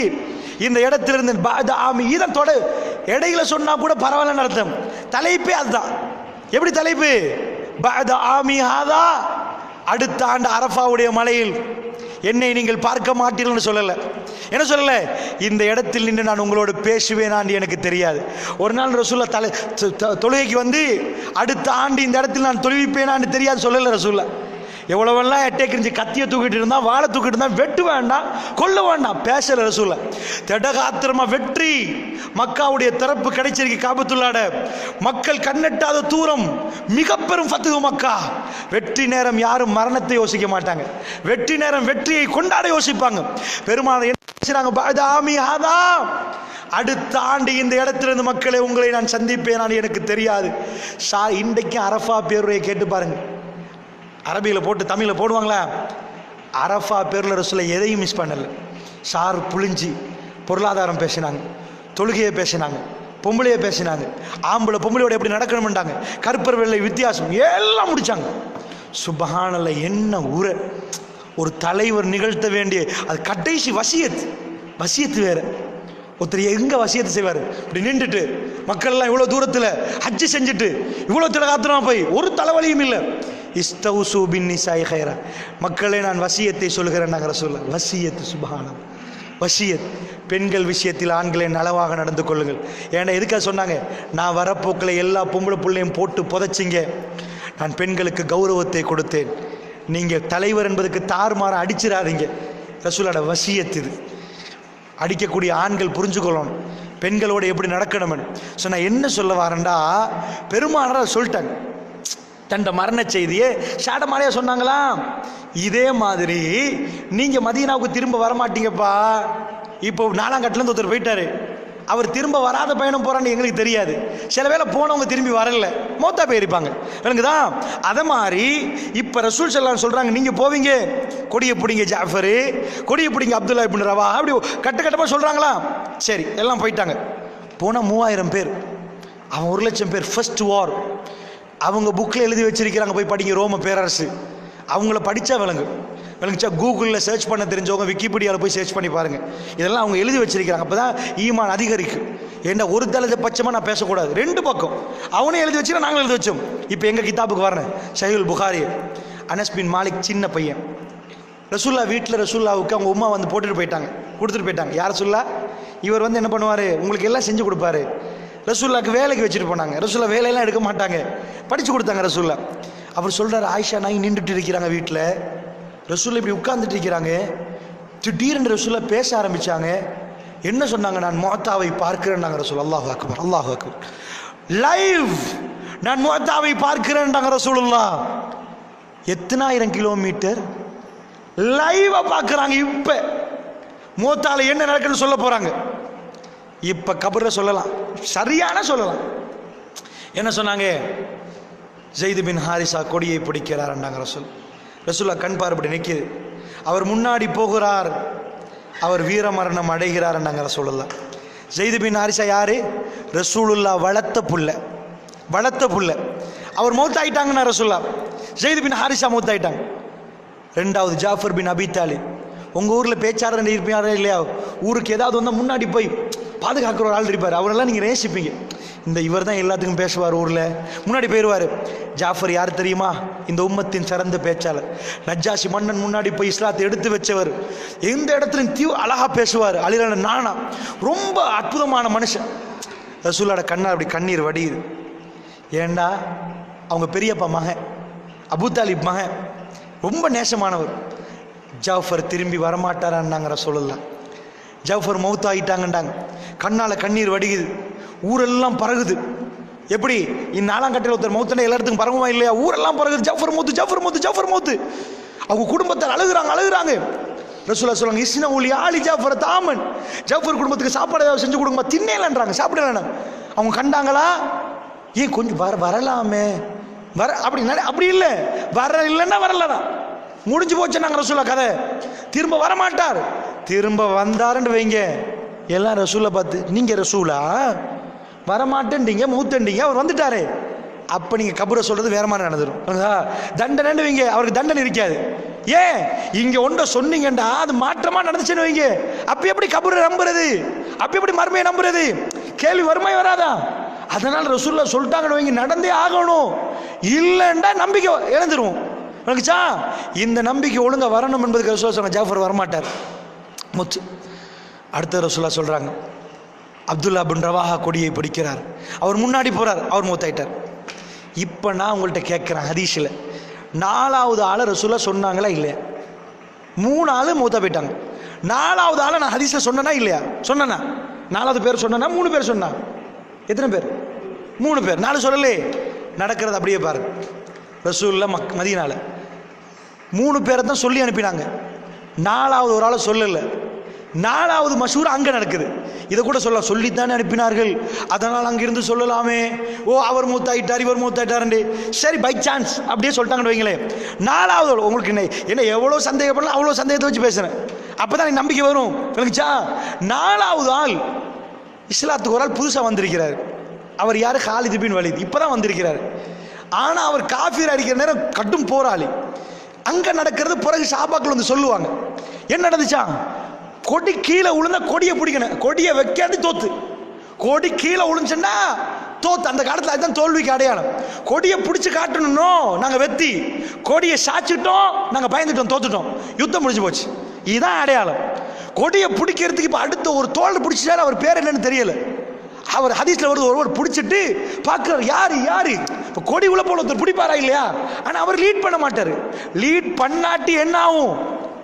இந்த இடத்துல இருந்து பஅத ஆமி, இதன் தொட இடையில சொன்னா கூட பரவாயில்லன்னு அர்த்தம். தலைப்பே அதுதான். எப்படி தலைப்பு? பஅத ஆமி ஹாதா, அடுத்த ஆண்டு அரஃபாவுடைய மலையில் என்னை நீங்கள் பார்க்க மாட்டீர்கள்னு சொல்லலை. என்ன சொல்லல? இந்த இடத்தில் நின்று நான் உங்களோடு பேசுவேனான்னு எனக்கு தெரியாது. ஒரு நாள் ரசூலுல்லாஹ் தொழுகைக்கு வந்து அடுத்த ஆண்டு இந்த இடத்தில் நான் தொழுவிப்பேனான்னு தெரியாது சொல்லலை ரசூலுல்லாஹ். எவ்வளவெல்லாம் எட்டேக்கிரிஞ்சு கத்தியை தூக்கிட்டு இருந்தா, வாழை தூக்கிட்டு இருந்தா, வெட்டு வேண்டாம் கொல்ல வேண்டாம், பேசல ரசூலுல்லாஹ். திடகாத்திரமா வெற்றி, மக்காவுடைய திறப்பு கிடைச்சிருக்கு. காபத்துல்லாஹ்ட மக்கள் கண்ணெட்டாத தூரம், மிக பெரும் ஃபத்ஹு மக்கா. வெற்றி நேரம் யாரும் மரணத்தை யோசிக்க மாட்டாங்க, வெற்றி நேரம் வெற்றியை கொண்டாட யோசிப்பாங்க. பெருமானார் என்ன பேசுறாங்க? பஅத ஆமி ஹாதா, அடுத்த ஆண்டு இந்த இடத்திலிருந்து மக்களை உங்களை நான் சந்திப்பேன் எனக்கு தெரியாது. இன்றைக்கு அரஃபா பேருரையை கேட்டு பாருங்க, அரபியில் போட்டு தமிழில் போடுவாங்களா? அரஃபா பேரில் ரசூலுல்லாஹ் எதையும் மிஸ் பண்ணலை. சார் புளிஞ்சி பொருளாதாரம் பேசினாங்க, தொழுகையை பேசினாங்க, பொம்பளையை பேசினாங்க, ஆம்பளை பொம்பளையோட எப்படி நடக்கணும்ட்டாங்க, கருப்பர் வெள்ளை வித்தியாசம் எல்லாம் முடிச்சாங்க. சுப்ஹானல்லாஹ், என்ன உரை! ஒரு தலைவர் நிகழ்த்த வேண்டிய அது கடைசி வசியத்து வேற. ஒருத்தர் எங்க வசியத்தை செய்வார்? இப்படி நின்றுட்டு மக்கள் எல்லாம் இவ்வளோ தூரத்தில் ஹஜ்ஜு செஞ்சுட்டு இவ்வளோ திடகாத்திரமா போய் ஒரு தலைவலியும் இல்லை. இஸ்தௌசு பின் நிசாஇ கைரா, மக்களே நான் வசியத்தை சொல்கிறேன் ரசூலுல்லாஹ். வசியத்து, சுப்ஹானல்லாஹ், வசியத். பெண்கள் விஷயத்தில் ஆண்களை நலவாக நடந்து கொள்ளுங்கள். ஏன்னா எதுக்காக சொன்னாங்க? நான் வரப்போக்கில் எல்லா பொம்பளை பிள்ளையும் போட்டு புதைச்சிங்க, நான் பெண்களுக்கு கௌரவத்தை கொடுத்தேன். நீங்கள் தலைவர் என்பதுக்கு தாறுமாற அடிச்சிடாதீங்க. ரசூலுல்லாஹ் வசியத் இது. அடிக்கக்கூடிய ஆண்கள் புரிஞ்சுக்கொள்ளணும் பெண்களோடு எப்படி நடக்கணும்னு. ஸோ நான் என்ன சொல்ல வரேன்டா, பெருமானார் சொல்லிட்டாங்க தண்ட மரண செய்தியே ஷாடமாரியா சொன்னாங்களா? இதே மாதிரி நீங்கள் மதீனாவுக்கு திரும்ப வரமாட்டீங்கப்பா. இப்போ 4ஆம் கட்டிலேருந்து ஒருத்தர் போயிட்டாரு, அவர் திரும்ப வராத பயணம் போகிறான்னு எங்களுக்கு தெரியாது. சில வேளை போனவங்க திரும்பி வரல, மௌத்தா போயிருப்பாங்க, விளங்குதா? அதை மாதிரி இப்போ ரசூல் ஸல்லல்லாஹு சொல்கிறாங்க, நீங்கள் போவீங்க, கொடியை பிடிங்க ஜாஃபரு, கொடியை பிடிங்க அப்துல்லா இப்னு ரவா, அப்படி கட்டமாக சொல்கிறாங்களா? சரி, எல்லாம் போயிட்டாங்க. போனால் 3000 பேர், அவன் 1,00,000 பேர். ஃபர்ஸ்ட் வார் அவங்க புக்கில் எழுதி வச்சிருக்கிறாங்க, போய் படிங்க. ரோம பேரரசு, அவங்கள படித்தா விளங்குச்சா? கூகுளில் சர்ச் பண்ண தெரிஞ்சவங்க விக்கிபீடியாவில் போய் சர்ச் பண்ணி பாருங்கள். இதெல்லாம் அவங்க எழுதி வச்சிருக்கிறாங்க. அப்போ தான் ஈமான் அதிகரிக்கும். ஏன்னா ஒரு தளத்தை பட்சமாக நான் பேசக்கூடாது, 2 பக்கம். அவனே எழுதி வச்சுன்னா நாங்களும் எழுதி வச்சோம். இப்போ எங்கள் கிதாபுக்கு வரேன், ஸஹீஹுல் புகாரி. அனஸ் பின் மாலிக் சின்ன பையன், ரசூலுல்லாஹ் வீட்டில் ரசூலுல்லாஹ்வுக்கு அவங்க உம்மா வந்து கொடுத்துட்டு போயிட்டாங்க. யார் ரசூலுல்லாஹ்? இவர் வந்து என்ன பண்ணுவார்? உங்களுக்கு எல்லாம் செஞ்சு கொடுப்பாரு. ரசூலுல்லாஹ்க்கு வேலைக்கு வச்சுட்டு போனாங்க. ரசூலுல்லாஹ் வேலையெல்லாம் எடுக்க மாட்டாங்க, படித்து கொடுத்தாங்க ரசூலுல்லாஹ். அவர் சொல்கிறார், ஆயிஷா நாய் நின்றுட்டு இருக்கிறாங்க வீட்டில், ரசூலுல்லாஹ் இப்படி உட்கார்ந்துட்டு இருக்கிறாங்க. திடீர்னு ரசூலுல்லாஹ் பேச ஆரம்பித்தாங்க. என்ன சொன்னாங்க? நான் முஅத்தாவை பார்க்கிறேன்னாங்க ரசூலுல்லாஹ். அல்லாஹு அக்பர், அல்லாஹு அக்பர். லைவ் நான் முஅத்தாவை பார்க்கிறேன்டாங்க ரசூலுல்லாஹ். எத்தனாயிரம் கிலோமீட்டர் லைவா பார்க்குறாங்க. இப்போ முஅத்தால என்ன நடக்குன்னு சொல்ல போகிறாங்க. இப்போ கபரில் சொல்லலாம், சரியான சொல்லலாம். என்ன சொன்னாங்க? ஸைத் பின் ஹாரிஸா கொடியை பிடிக்கிறார்ண்டாங்க ரசூலுல்லாஹ். கண் பார்ப்படி நிற்கிது, அவர் முன்னாடி போகிறார், அவர் வீரமரணம் அடைகிறார்ண்டாங்க ரசூலுல்லாஹ். ஸைத் பின் ஹாரிஸா யாரு? ரசூலுல்லாஹ் வளர்த்த புள்ள. அவர் மௌத்தாயிட்டாங்கன்னா ரசூலுல்லாஹ். ஸைத் பின் ஹாரிஸா மௌத்தாயிட்டாங்க. 2வது ஜாஃபர் பின் அபி தாலிப். உங்கள் ஊரில் பேச்சாளர் இருப்பாரா இல்லையா? ஊருக்கு ஏதாவது வந்தால் முன்னாடி போய் பாதுகாக்கிற ஒரு ஆள் இருப்பார், அவரெல்லாம் நீங்கள் நேசிப்பீங்க. இந்த இவர் தான் எல்லாத்துக்கும் பேசுவார், ஊரில் முன்னாடி போயிடுவார். ஜாஃபர் யார் தெரியுமா? இந்த உம்மத்தின் சிறந்த பேச்சாளர். நஜ்ஜாஷி மன்னன் முன்னாடி போய் இஸ்லாத்தை எடுத்து வச்சவர். எந்த இடத்துலையும் அழகாக பேசுவார். அலிலான நானா ரொம்ப அற்புதமான மனுஷன். ரசூலோட கண்ணா அப்படி கண்ணீர் வடியுது. ஏண்டா அவங்க பெரியப்பா மகன், அபூதாலிப் மகன், ரொம்ப நேசமானவர். ஜாஃபர் திரும்பி வரமாட்டாரான்னாங்க ரசூலுல்லாஹ். ஜாஃபர் மௌத் ஆகிட்டாங்கண்டாங்க. கண்ணால் கண்ணீர் வடிகுது, ஊரெல்லாம் பறகுது. எப்படி இந்நாலாம் கட்டையில் ஒருத்தர் மௌத்தனை எல்லா இடத்துக்கும் பரவுமா இல்லையா? ஊரெல்லாம் பறகுது, ஜாஃபர் மௌத்து, ஜாஃபர் மௌத்து, ஜாஃபர் மௌத்து. அவங்க குடும்பத்தார் அழுகுறாங்க. ரசூலுல்லாஹ் சொல்லுவாங்க, இஸ்னா ஊலி ஆலி ஜாஃபர் தாமன், ஜாஃபர் குடும்பத்துக்கு சாப்பாடு ஏதாவது செஞ்சு கொடுங்கம்மா, தின்னேலன்றாங்க, சாப்பிடலன்னா. அவங்க கண்டாங்களா? ஏன் கொஞ்சம் வரலாமே அப்படி இல்லை, இல்லைன்னா வரலதான், முடிஞ்சு போச்சு. நாங்கள் ரசூலுல்லாஹ் கதை, திரும்ப வரமாட்டார். திரும்ப வந்தாருன்னு வைங்க, எல்லாம் ரசூலை பார்த்து, நீங்கள் ரசூலா வரமாட்டேன்றீங்க, மூத்தண்டீங்க, அவர் வந்துட்டாரு. அப்போ நீங்கள் கபரை சொல்கிறது வேற மாதிரி நடந்துடும். தண்டனை வைங்க, அவருக்கு தண்டனை இருக்காது. ஏன் இங்கே ஒன்றை சொன்னீங்கண்டா அது மாற்றமாக நடந்துச்சுன்னு வைங்க, அப்போ எப்படி கபரை நம்புறது? அப்போ எப்படி மர்மையை நம்புறது? கேள்வி வறுமை வராதா? அதனால் ரசூலுல்லாஹ் சொல்லிட்டாங்கன்னு வைங்க, நடந்தே ஆகணும். இல்லைண்டா நம்பிக்கை இழந்துருவோம். உனக்குச்சா இந்த நம்பிக்கை ஒழுங்காக வரணும் என்பதுக்கு ரசூலுல்லாஹ் சொன்னாங்க, ஜாஃபர் வரமாட்டார், முத்து. அடுத்த ரசூலுல்லாஹ் சொல்கிறாங்க, அப்துல்லா பின் ரவாஹா கொடியை பிடிக்கிறார், அவர் முன்னாடி போகிறார், அவர் மூத்தாயிட்டார். இப்போ நான் உங்கள்கிட்ட கேட்குறேன், ஹதீஸில் 4வது ஆளை ரசூலுல்லாஹ் சொன்னாங்களா இல்லையா? 3 ஆள் மூத்தா போயிட்டாங்க. 4வது ஆளை நான் ஹதீஸில் சொன்னேனா இல்லையா? சொன்னேன்னா 4வது பேர் சொன்னேன்னா 3 பேர் சொன்னா, எத்தனை பேர்? 3 பேர். 4 சொல்லலே. நடக்கிறது அப்படியே பாரு. ரசூலுல்லாஹ் மதீனால 3 பேரை தான் சொல்லி அனுப்பினாங்க, 4வது ஒரு ஆளை சொல்லலை. 4வது மஷூர் அங்கே நடக்குது. இதை கூட சொல்லித்தானே அனுப்பினார்கள், அதனால் அங்கிருந்து சொல்லலாமே. ஓ அவர் மூத்தாயிட்டார், இவர் மூத்தாயிட்டார், சரி பை சான்ஸ் அப்படியே சொல்லிட்டாங்கன்னு வைங்களேன். 4வது உங்களுக்கு என்ன எவ்வளோ சந்தேகப்படலாம், அவ்வளோ சந்தேகத்தை வச்சு பேசுகிறேன், அப்போ தான் எனக்கு நம்பிக்கை வரும். எனக்குச்சா 4வது ஆள் இஸ்லாத்துக்கு ஒரு ஆள் புதுசாக வந்திருக்கிறார். அவர் யார்? Khalid bin Waleed. இப்போ தான் வந்திருக்கிறார். ஆனால் அவர் காஃபிர் அடிக்கிற நேரம் கட்டும் போராளி. அங்கே நடக்கிறது பிறகு சாபாக்கள் வந்து சொல்லுவாங்க, என்ன நடந்துச்சா? கொடி கீழே விழுந்தா கொடியை பிடிக்கணும், கொடியை வைக்காது தோத்து. கொடி கீழே விழுந்துச்சுன்னா தோத்து. அந்த காலத்தில் அதுதான் தோல்விக்கு அடையாளம். கொடியை பிடிச்சி காட்டணும்னோ நாங்கள் வெத்தி, கொடியை சாச்சிட்டோம், நாங்கள் பயந்துட்டோம், தோத்துட்டோம், யுத்தம் முடிஞ்சு போச்சு. இதுதான் அடையாளம். கொடியை பிடிக்கிறதுக்கு இப்போ அடுத்த ஒரு தோல் பிடிச்சிட்டாரு, அவர் பேர் என்னன்னு தெரியல. அவர் ஹதீஸ்ல வருது, ஒருவர் பிடிச்சிட்டு பார்க்குறாரு, யாரு இப்போ கொடி உள்ள போல ஒருத்தர் பிடிப்பாரா இல்லையா? ஆனால் அவர் லீட் பண்ண மாட்டார். லீட் பண்ணாட்டி என்ன ஆகும்?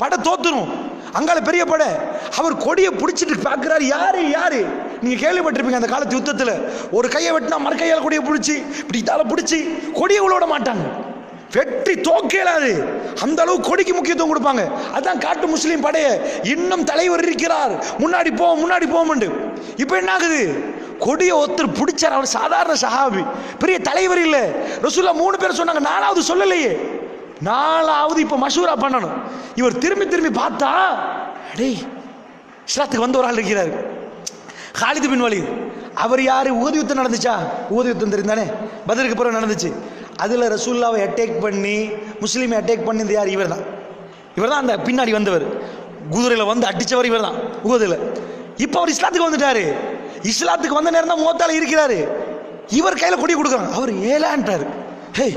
படை தோத்துரும். அங்கால பெரிய படை. அவர் கொடியை பிடிச்சிட்டு பார்க்குறாரு, யாரு நீங்கள் கேள்விப்பட்டிருப்பீங்க அந்த காலத்து யுத்தத்தில், ஒரு கையை வெட்டினா மறு கையால் கொடியை பிடிச்சி இப்படி இதால பிடிச்சி கொடியை உள்ள விட மாட்டாங்க, வெற்றி தோக்கலாது. அந்த அளவு கொடிக்கு முக்கியத்துவம் கொடுப்பாங்க. அதான் காட்டு முஸ்லீம் படைய இன்னும் தலைவர் இருக்கிறார், முன்னாடி போமுண்டு. இப்போ என்ன ஆகுது? கொடியை ஒருத்தர் பிடிச்சார், அவர் சாதாரண சஹாபி, பெரிய தலைவர் இல்லை. ரசூலுல்லாஹ் 3 பேர் சொன்னாங்க, 4வது சொல்லலையே. 4வது இப்போ மஷூரா பண்ணணும். இவர் திரும்பி பார்த்தா, டேய் இஸ்லாத்துக்கு வந்த ஒரு ஆள் இருக்கிறார், காலித் பின் வலீத். அவர் யாரு? உஹது யுத்தம் நடந்துச்சா? உஹது யுத்தம் தெரிந்தானே, பத்ருக்கு பிறகு நடந்துச்சு. அதில் ரசூலுல்லாவை அட்டாக் பண்ணி, முஸ்லீமை அட்டாக் பண்ணி யார்? இவர் தான் அந்த பின்னாடி வந்தவர், குதிரையில் வந்து அடித்தவர் இவர் தான் உஹதுல. இப்போ அவர் இஸ்லாத்துக்கு வந்துட்டாரு. இஸ்லாத்துக்கு வந்த நேரம் தான் மூத்தால இருக்கிறாரு. இவர் கையில் கொடி கொடுக்குறாங்க, அவர் ஏலான்ட்டார். ஹே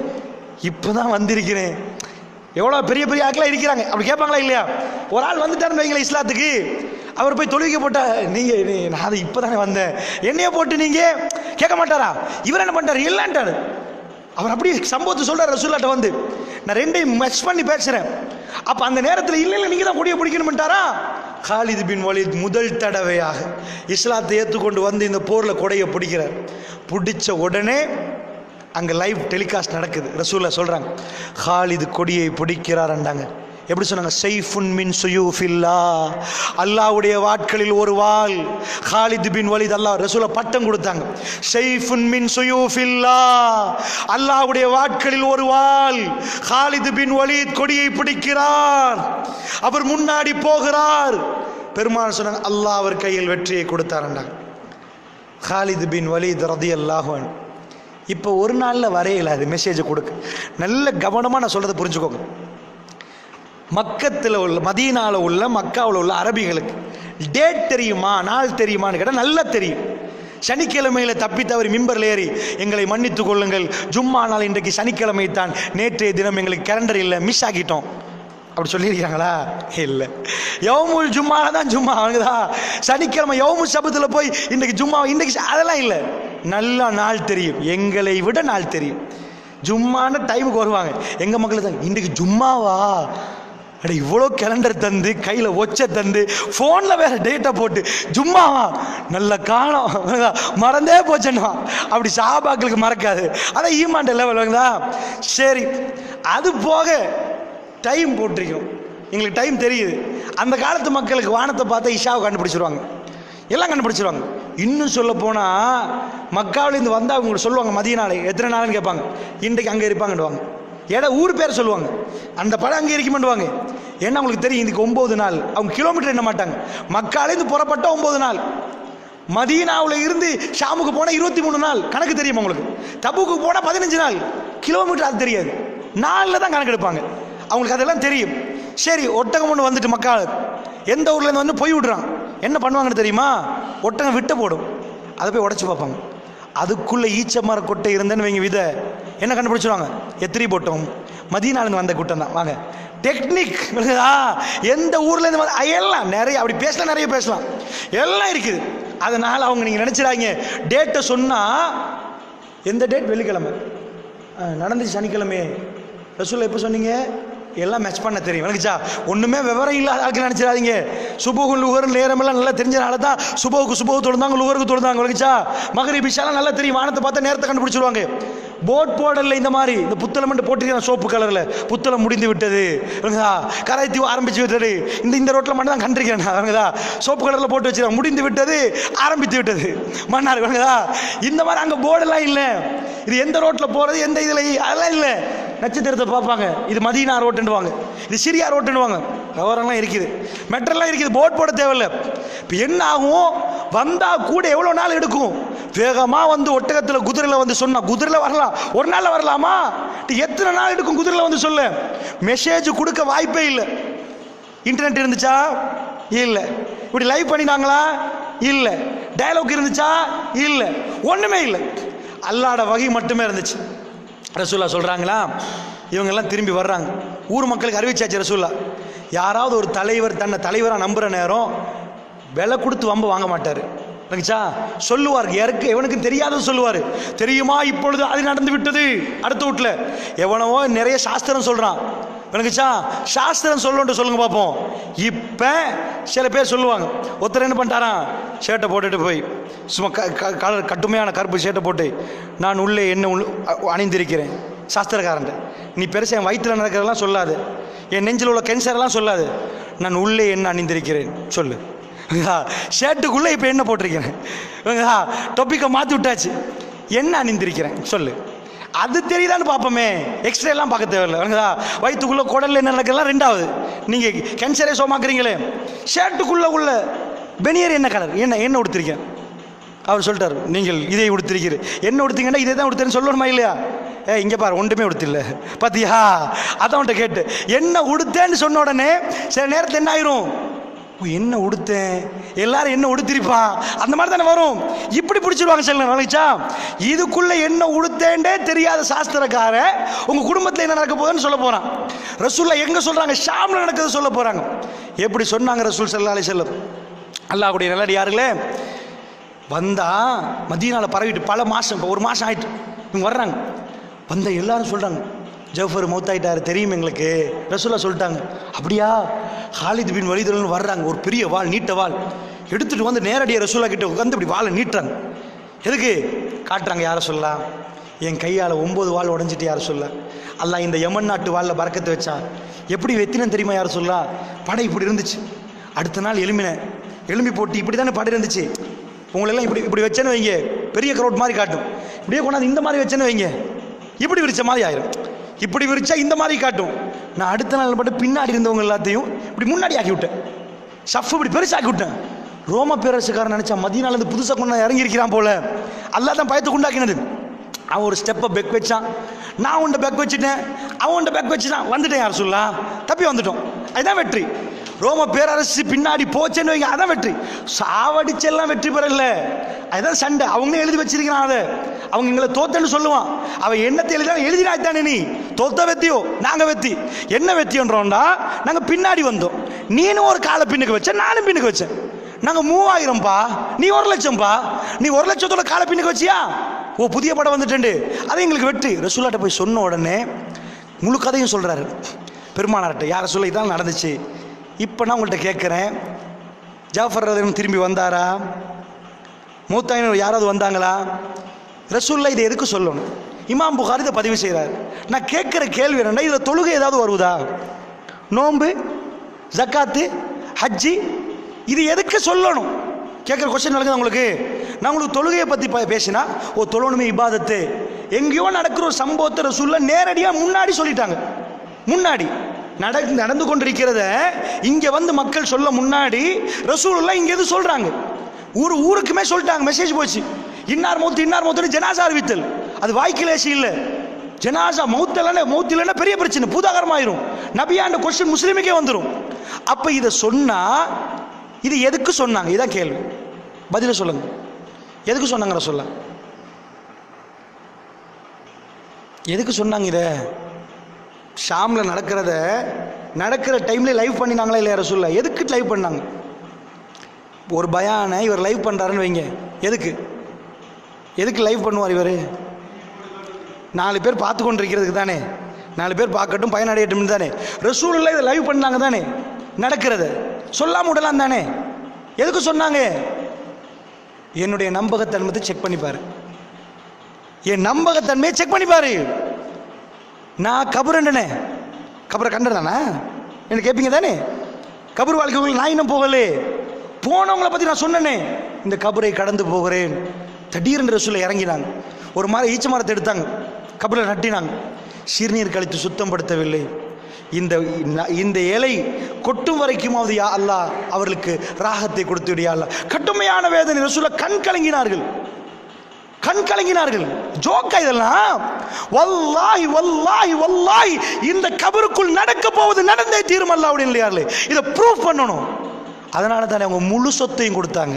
இப்போதான் வந்திருக்கிறேன். எவ்வளோ பெரிய ஆட்களாக இருக்கிறாங்க, அப்படி கேட்பாங்களா இல்லையா? ஒரு ஆள் வந்துட்டாருன்னு வைங்களேன் இஸ்லாத்துக்கு, அவர் போய் தொழுவிக்க போட்டா, நான் அதை இப்போ தானே வந்தேன், என்னைய போட்டு நீங்கள் கேட்க மாட்டாரா? இவர் என்ன பண்ணிட்டார்? இல்லைன்ட்டார். அவர் அப்படி சம்பவத்தை சொல்கிறார் ரசூலுல்லாஹ்ட்ட வந்து, நான் 2ஐயும் மெச் பண்ணி பேசுகிறேன். அப்போ அந்த நேரத்தில் இல்லை நீங்கள் தான் கொடியை பிடிக்கணும்ட்டாரா? காலித் பின் வலீத் முதல் தடவையாக இஸ்லாத்தை ஏற்றுக்கொண்டு வந்து இந்த போரில் கொடையை பிடிக்கிறார். பிடிச்ச உடனே அங்கே லைவ் டெலிகாஸ்ட் நடக்குது. ரசூலுல்லாஹ் சொல்கிறாங்க, காலித் கொடியை பிடிக்கிறார்ண்டாங்க. எப்படி சொன்னாங்க? சைஃபுன் மின் சுயூஃபில்லா, அல்லாஹ்வுடைய வாட்களில் ஒரு வாள். காலித் பின் வலீத் அல்லாஹ் ரசூலுல்லாஹ் பட்டம் கொடுத்தாங்க. சைஃபுன் மின் சுயூஃபில்லா, அல்லாஹ்வுடைய வாட்களில் ஒரு வாள். காலித் பின் வலீத் கொடியை பிடிக்கிறார், அவர் முன்னாடி போகிறார். பெருமாள் சொன்னாங்க, அல்லாஹ் அவர் கையில் வெற்றியை கொடுத்தார்ண்டாங்க. காலித் பின் வலீத் ரலியல்லாஹு அன்ஹு இப்போ ஒரு நாளில் வரையில அது மெசேஜை கொடுக்க. நல்ல கவனமாக நான் சொல்கிறத புரிஞ்சுக்கோங்க. மக்கத்தில் உள்ள, மதீனாவில் உள்ள, மக்காவில் உள்ள அரபிகளுக்கு டேட் தெரியுமா, நாள் தெரியுமான்னு கேட்டால் நல்லா தெரியும். சனிக்கிழமையில தப்பி தவறி மிம்பரில் ஏறி எங்களை மன்னித்துக் கொள்ளுங்கள், ஜும்மா நாள் இன்றைக்கு சனிக்கிழமை தான், நேற்றைய தினம் எங்களுக்கு கேலண்டர் இல்லை, மிஸ் ஆகிட்டோம் அப்படி சொல்லியிருக்காங்களா? இல்லை. யௌமுல் ஜும்மா தான் ஜும்மா அவங்கதா. சனிக்கிழமை யௌமு சபத்தில் போய் இன்றைக்கு ஜும்மா இன்றைக்கு அதெல்லாம் இல்லை. நல்ல நாள் தெரியும், எங்களை விட நாள் தெரியும். ஜும்மான டைமுக்கு வருவாங்க. எங்கள் மக்கள் தான் இன்றைக்கு ஜும்மாவா, அட இவ்வளோ கேலண்டர் தந்து கையில் ஒச்சை தந்து ஃபோனில் வேற டேட்டை போட்டு ஜும்மாவா, நல்ல காலம் மறந்தே போச்சேன்னா அப்படி சாபாக்களுக்கு மறக்காது. அதான் ஈமாண்ட லெவல் தான். சரி, அது போக டைம் போட்டிருக்கோம், எங்களுக்கு டைம் தெரியுது. அந்த காலத்து மக்களுக்கு வானத்தை பார்த்தா இஷாவை கண்டுபிடிச்சிருவாங்க, எல்லாம் கண்டுபிடிச்சிருவாங்க. இன்னும் சொல்ல போனால் மக்காவிலேருந்து வந்தால் அவங்க சொல்லுவாங்க மதியனாலே எத்தனை நாள்னு கேட்பாங்க. இன்றைக்கு அங்கே இருப்பாங்கன்னுவாங்க. ஏடா ஊர் பேர் சொல்லுவாங்க, அந்த படம் அங்கே இருக்குமெண்டுவாங்க. ஏன்னா அவங்களுக்கு தெரியும் இதுக்கு 9 நாள். அவங்க கிலோமீட்டர் எண்ண மாட்டாங்க. மக்காலேருந்து புறப்பட்ட 9 நாள், மதீனாவில் இருந்து ஷாமுக்கு போனால் 23 நாள் கணக்கு தெரியும் அவங்களுக்கு. தபுக்கு போனால் 15 நாள், கிலோமீட்டர் அது தெரியாது, நாளில் தான் கணக்கு எடுப்பாங்க. அவங்களுக்கு அதெல்லாம் தெரியும். சரி, ஒட்டகம் ஒன்று வந்துட்டு மக்கள் எந்த ஊர்லேருந்து வந்து போய் விடுறான், என்ன பண்ணுவாங்கன்னு தெரியுமா? ஒட்டகம் விட்ட போடும், அதை போய் உடச்சி பார்ப்பாங்க. அதுக்குள்ளே ஈச்ச மர கொட்டை இருந்தேன்னு வைங்க, விதை என்ன கண்டுபிடிச்சிருவாங்க? எத்திரி போட்டோம், மதீனாலேருந்து வந்த கூட்டம் தான். வாங்க, டெக்னிக் எந்த ஊர்லேருந்து வந்து எல்லாம் நிறைய அப்படி பேசலாம், நிறைய பேசலாம், எல்லாம் இருக்குது. அதனால் அவங்க நீங்கள் நினச்சிடாங்க டேட்டை சொன்னால் எந்த டேட் வெள்ளிக்கிழமை நடந்துச்சு, சனிக்கிழமை ரசூல் எப்போ சொன்னீங்க, எல்லாம் மேட்ச் பண்ண தெரியும். எனக்குச்சா ஒன்றுமே விவரம் இல்லாத ஆளுக்கு நினச்சிடாதீங்க. சுபோகு லுகர் நேரமெல்லாம் நல்லா தெரிஞ்சனால தான் சுபோவுக்கு சுபோகு தொழுந்தாங்க, லுகருக்கு தொழுந்தாங்க. எனக்குச்சா மகரிப் இஷாலாம் நல்லா தெரியும், வானத்தை பார்த்தா நேரத்தை கண்டுபிடிச்சிடுவாங்க. போட் போடல இந்த மாதிரி இந்த புத்தளம் மட்டும் போட்டிருக்கேன் சோப்பு கலரில், புத்தளம் முடிந்து விட்டது கராய்த்தி ஆரம்பித்து விட்டது. இந்த ரோட்டில் மட்டும் தான் கண்டிருக்கேன் அவங்கதா, சோப்பு கலரில் போட்டு வச்சுருக்காங்க, முடிந்து விட்டது ஆரம்பித்து விட்டது மன்னார் இவங்கதா. இந்த மாதிரி அங்கே போர்டெல்லாம் இல்லை. இது எந்த ரோட்டில் போகிறது, எந்த இதில் அதெல்லாம் இல்லை. நட்சத்திரத்தை பார்ப்பாங்க, இது மதீனா ரோட்டுன்னுவாங்க, இது சிரியா ரோட்டுன்னுவாங்க. கவரெல்லாம் இருக்குது, மெட்ரெல்லாம் இருக்குது, போட் போட தேவையில்லை. இப்போ என்ன ஆகும், வந்தால் கூட எவ்வளோ நாள் எடுக்கும்? வேகமாக வந்து ஒட்டகத்தில் குதிரையில் வந்து சொன்னால் குதிரையில் வரலாம், ஒரு நாளில் வரலாமா? எத்தனை நாள் எடுக்கும் குதிரையில் வந்து சொல்ல? மெசேஜ் கொடுக்க வாய்ப்பே இல்லை. இன்டர்நெட் இருந்துச்சா? இல்லை. இப்படி லைவ் பண்ணினாங்களா? இல்லை. டயலாக் இருந்துச்சா? இல்லை. ஒன்றுமே இல்லை. அல்லாஹ்வோட வகை மட்டுமே இருந்துச்சு. ரசூல்லா சொல்கிறாங்களா, இவங்கெல்லாம் திரும்பி வர்றாங்க, ஊர் மக்களுக்கு அறிவிச்சாச்சு ரசூல்லா. யாராவது ஒரு தலைவர் தன்னை தலைவராக நம்புகிற நேரம் விலை கொடுத்து வம்ப வாங்க மாட்டார். நினைச்சா சொல்லுவார், எவனுக்கு தெரியாத சொல்லுவார், தெரியுமா இப்பொழுது அது நடந்து விட்டது அடுத்த வீட்டில். எவனவோ நிறைய சாஸ்திரம் சொல்கிறான், எனக்குச்சா சாஸ்திரம் சொல்லுன்ட்டு சொல்லுங்க பார்ப்போம். இப்போ சில பேர் சொல்லுவாங்க, ஒருத்தர் என்ன பண்ணிட்டாரான், ஷர்ட்டை போட்டுட்டு போய் சும்மா கலர் கட்டுமையான கருப்பு ஷர்ட்டை போட்டு, நான் உள்ளே என்ன அணிந்திருக்கிறேன். சாஸ்திரக்காரன், நீ பெருசாக என் வயிற்றில் நடக்கிறதெல்லாம் சொல்லாது, என் நெஞ்சில் உள்ள கேன்சரெல்லாம் சொல்லாது, நான் உள்ளே என்ன அணிந்திருக்கிறேன் சொல்லு. ஷர்ட்டுக்குள்ளே இப்போ என்ன போட்டிருக்கிறேன், டொப்பிக்கை மாற்றி விட்டாச்சு, என்ன அணிந்திருக்கிறேன் சொல்லு. அது தெரியுதான்னு பார்ப்போமே, எக்ஸ்ரே எல்லாம் பார்க்க தேவையில்லை. வயிற்றுக்குள்ளே குடலில் என்ன நடக்கிறதுலாம் ரெண்டாவது. நீங்கள் கேன்சரே சோமாக்குறீங்களே, ஷர்ட்டுக்குள்ளே உள்ள பெனியர் என்ன கலர், என்ன உடுத்திருக்கேன் அவர் சொல்லிட்டார், நீங்கள் இதை உடுத்திருக்கிறேன், என்ன உடுத்தீங்கன்னா இதே தான் உடுத்தேன்னு சொல்லணுமா இல்லையா? இங்கே பாரு ஒன்றுமே உடுத்தில்ல பார்த்தியா, அதான் அவன்கிட்ட கேட்டு என்ன உடுத்தேன்னு சொன்ன உடனே சில நேரத்தில் என்ன ஆயிரும், என்ன உடுத்தேன், எல்லாரும் என்ன உடுத்திருப்பான், அந்த மாதிரி தானே வரும். இப்படி பிடிச்சிருவாங்க சில நினைச்சா. இதுக்குள்ள என்ன உடுத்தேன்டே தெரியாத சாஸ்திரக்கார உங்க குடும்பத்தில் என்ன நடக்க போகுதுன்னு சொல்ல போறான். ரசூல்லா எங்க சொல்றாங்க, ஷாம்ல நடக்குது சொல்ல போறாங்க. எப்படி சொன்னாங்க ரசூல் ஸல்லல்லாஹு அலைஹி வஸல்லம், அல்லாஹ்வுடைய நல்லடியார்களே, வந்தா மதீனால பரவிட்டு பல மாசம், இப்போ 1 மாசம் ஆயிட்டு இவங்க வர்றாங்க. வந்த எல்லாரும் சொல்றாங்க, ஜஃபர் மௌத்தாயிட்டாரு தெரியும் எங்களுக்கு. ரசூல்லா சொல்லிட்டாங்க, அப்படியா? ஹாலித் பின் வலீதுன்னு வர்றாங்க, ஒரு பெரிய வாள், நீட்ட வாள் எடுத்துட்டு வந்து நேரடியாக ரசூல்லா கிட்ட உட்காந்து இப்படி வாளை நீட்டுறாங்க. எதுக்கு காட்டுறாங்க, யாரை சொல்லலாம், என் கையால் 9 வாள் உடஞ்சிட்டு யாரை சொல்ல, அல்லாஹ் இந்த யமன் நாட்டு வாளில் பறக்கத்து வச்சான். எப்படி வெத்தினு தெரியுமா யாரை சொல்ல, படை இப்படி இருந்துச்சு. அடுத்த நாள் எலும்பி போட்டு இப்படி தானே படை இருந்துச்சு. உங்களெல்லாம் இப்படி வச்சேன்னு வைங்க, பெரிய க்ரௌட் மாதிரி காட்டும். இப்படியே கொண்டாந்து இந்த மாதிரி வச்சேன்னு வைங்க, இப்படி விரிச்ச மாதிரி ஆயிரும். இப்படி விரிச்சா இந்த மாதிரி காட்டும். நான் அடுத்த நாள் மட்டும் பின்னாடி இருந்தவங்க எல்லாத்தையும் இப்படி முன்னாடி ஆக்கி விட்டேன், சஃப் இப்படி பெருசாக்கி விட்டேன். ரோம பேரரசுக்காரன் நினைச்சா மதீனாலேருந்து புதுசாக கொண்டு இறங்கியிருக்கிறான் போல, அல்லாஹ் தான் பயத்தை உண்டாக்கினது. அவன் ஒரு ஸ்டெப்பை பெக் வச்சான், நான் உன்னை பெக் வச்சுட்டேன், அவன் உன்னை பெக் வச்சுட்டான், வந்துட்டேன் யார் சொல்லலாம், தப்பி வந்துட்டோம். அதுதான் வெற்றி. ரோம பேரரசு பின்னாடி போச்சேன்னு வைங்க, அதான் வெற்றி. சாவடிச்செல்லாம் வெற்றி பெறல, அதுதான் சண்டை. அவங்களே எழுதி வச்சிருக்கிறான் அதை. அவங்க எங்களை தோத்தன்னு சொல்லுவான், அவன் என்னத்தை எழுதினாத்தானே. நீ தோத்த வெத்தியோ நாங்க வெத்தி. என்ன வெத்தின்றோம்டா, நாங்க பின்னாடி வந்தோம், நீனும் ஒரு காலை பின்னுக்கு வச்ச, நானும் பின்னுக்கு வச்சேன். நாங்க 3000பா, நீ 1,00,000பா. நீ 1,00,000 காலை பின்னுக்கு வச்சியா, ஓ புதிய படம் வந்துட்டு, அது எங்களுக்கு வெற்றி. ரசூலுல்லாஹ்ட்ட போய் சொன்ன உடனே முழு கதையும் சொல்றாரு பெருமானார்ட்ட. யார சொல்ல இதான் நடந்துச்சு. இப்போ நான் உங்கள்கிட்ட கேட்குறேன், ஜாஃபர் ரலியல்லாஹு திரும்பி வந்தாரா? மூத்தாயினர் யாராவது வந்தாங்களா? ரசூலுல்லாஹ் இதை எதுக்கு சொல்லணும்? இமாம் புகாரி இதை பதிவு செய்கிறார். நான் கேட்குற கேள்வி என்னன்னா, இதில் தொழுகை ஏதாவது வருவதா? நோன்பு, ஜக்காத்து, ஹஜ்ஜி, இது எதுக்கு சொல்லணும்? கேட்குற கொஸ்டின் நடக்குது உங்களுக்கு. நான் உங்களுக்கு தொழுகையை பற்றி பேசினா, ஓ தொழணுமே இபாதத்து, எங்கேயோ நடக்கிற ஒரு சம்பவத்தை ரசூலுல்லாஹ் நேரடியாக முன்னாடி சொல்லிட்டாங்க. முன்னாடி நடந்து கொண்டிருக்கிறத இங்கே வந்து மக்கள் சொல்ல முன்னாடி ரசூலுல்லாஹ் இங்கே எது சொல்கிறாங்க, ஊருக்குமே சொல்லிட்டாங்க. மெசேஜ் போச்சு, இன்னார் மௌத்து ஜனாசா அறிவித்தல். அது வாய்க்கிலேசி இல்லை. ஜனாசா மௌத்து இல்லைன்னா பெரிய பிரச்சனை, பூதாகரமாயிரும். நபியாண்ட கொஸ்டின் முஸ்லீமுக்கே வந்துடும். அப்போ இதை சொன்னா இது எதுக்கு சொன்னாங்க? இதான் கேள்வி. பதில சொல்லுங்க, எதுக்கு சொன்னாங்க ரசூலுல்லாஹ்? எதுக்கு சொன்னாங்க? இதை ஷாம்ல நடக்கிற டைம்ல லைவ் பண்ணினாங்களா இல்லையா ரசூலுல்லாஹ்? எதுக்கு லைவ் பண்ணாங்க? ஒரு பயானை இவர் லைவ் பண்றாருன்னு வைங்க, எதுக்கு லைவ் பண்ணுவார் இவர்? 4 பேர் பார்த்து கொண்டிருக்கிறதுக்கு தானே, 4 பேர் பார்க்கட்டும் பயனடையட்டும் தானே. ரசூலுல்லாஹ் இதை லைவ் பண்ணாங்க தானே, நடக்கிறத சொல்லாம விடலாம் தானே. எதுக்கு சொன்னாங்க? என்னுடைய நம்பகத்தன்மையை செக் பண்ணிப்பாரு, என் நம்பகத்தன்மையை செக் பண்ணிப்பாரு. நான் கபரை கண்டதானா என்ன கேட்பீங்க தானே? கபர் வாழ்க்கை நான் இன்னும் போகலே, போனவங்களை பற்றி நான் சொன்னேனே, இந்த கபரை கடந்து போகிறேன். திடீரென்று ரசூலுல்லாஹ் இறங்கினாங்க, ஒரு மாதிரி ஈச்ச மரத்தை எடுத்தாங்க, கபரில் நட்டினாங்க. சிறுநீர் கழித்து சுத்தப்படுத்தவில்லை. இந்த இலை கொட்டும் வரைக்குமாவது யா அல்லாஹ் அவர்களுக்கு ராகத்தை கொடுத்து விடு யா அல்லாஹ். கடுமையான வேதனை. ரசூலுல்லாஹ் கண் கலங்கினார்கள். ஜோக்கா இதெல்லாம்? வல்லாஹி வல்லாஹி வல்லாஹி இந்த கபருக்குள் நடக்க போவது நடந்தே தீரும் அல்லாஹ்வுடைய இல்லையார்களே, இதை ப்ரூஃப் பண்ணணும். அதனால தானே அவங்க முழு சொத்தையும் கொடுத்தாங்க,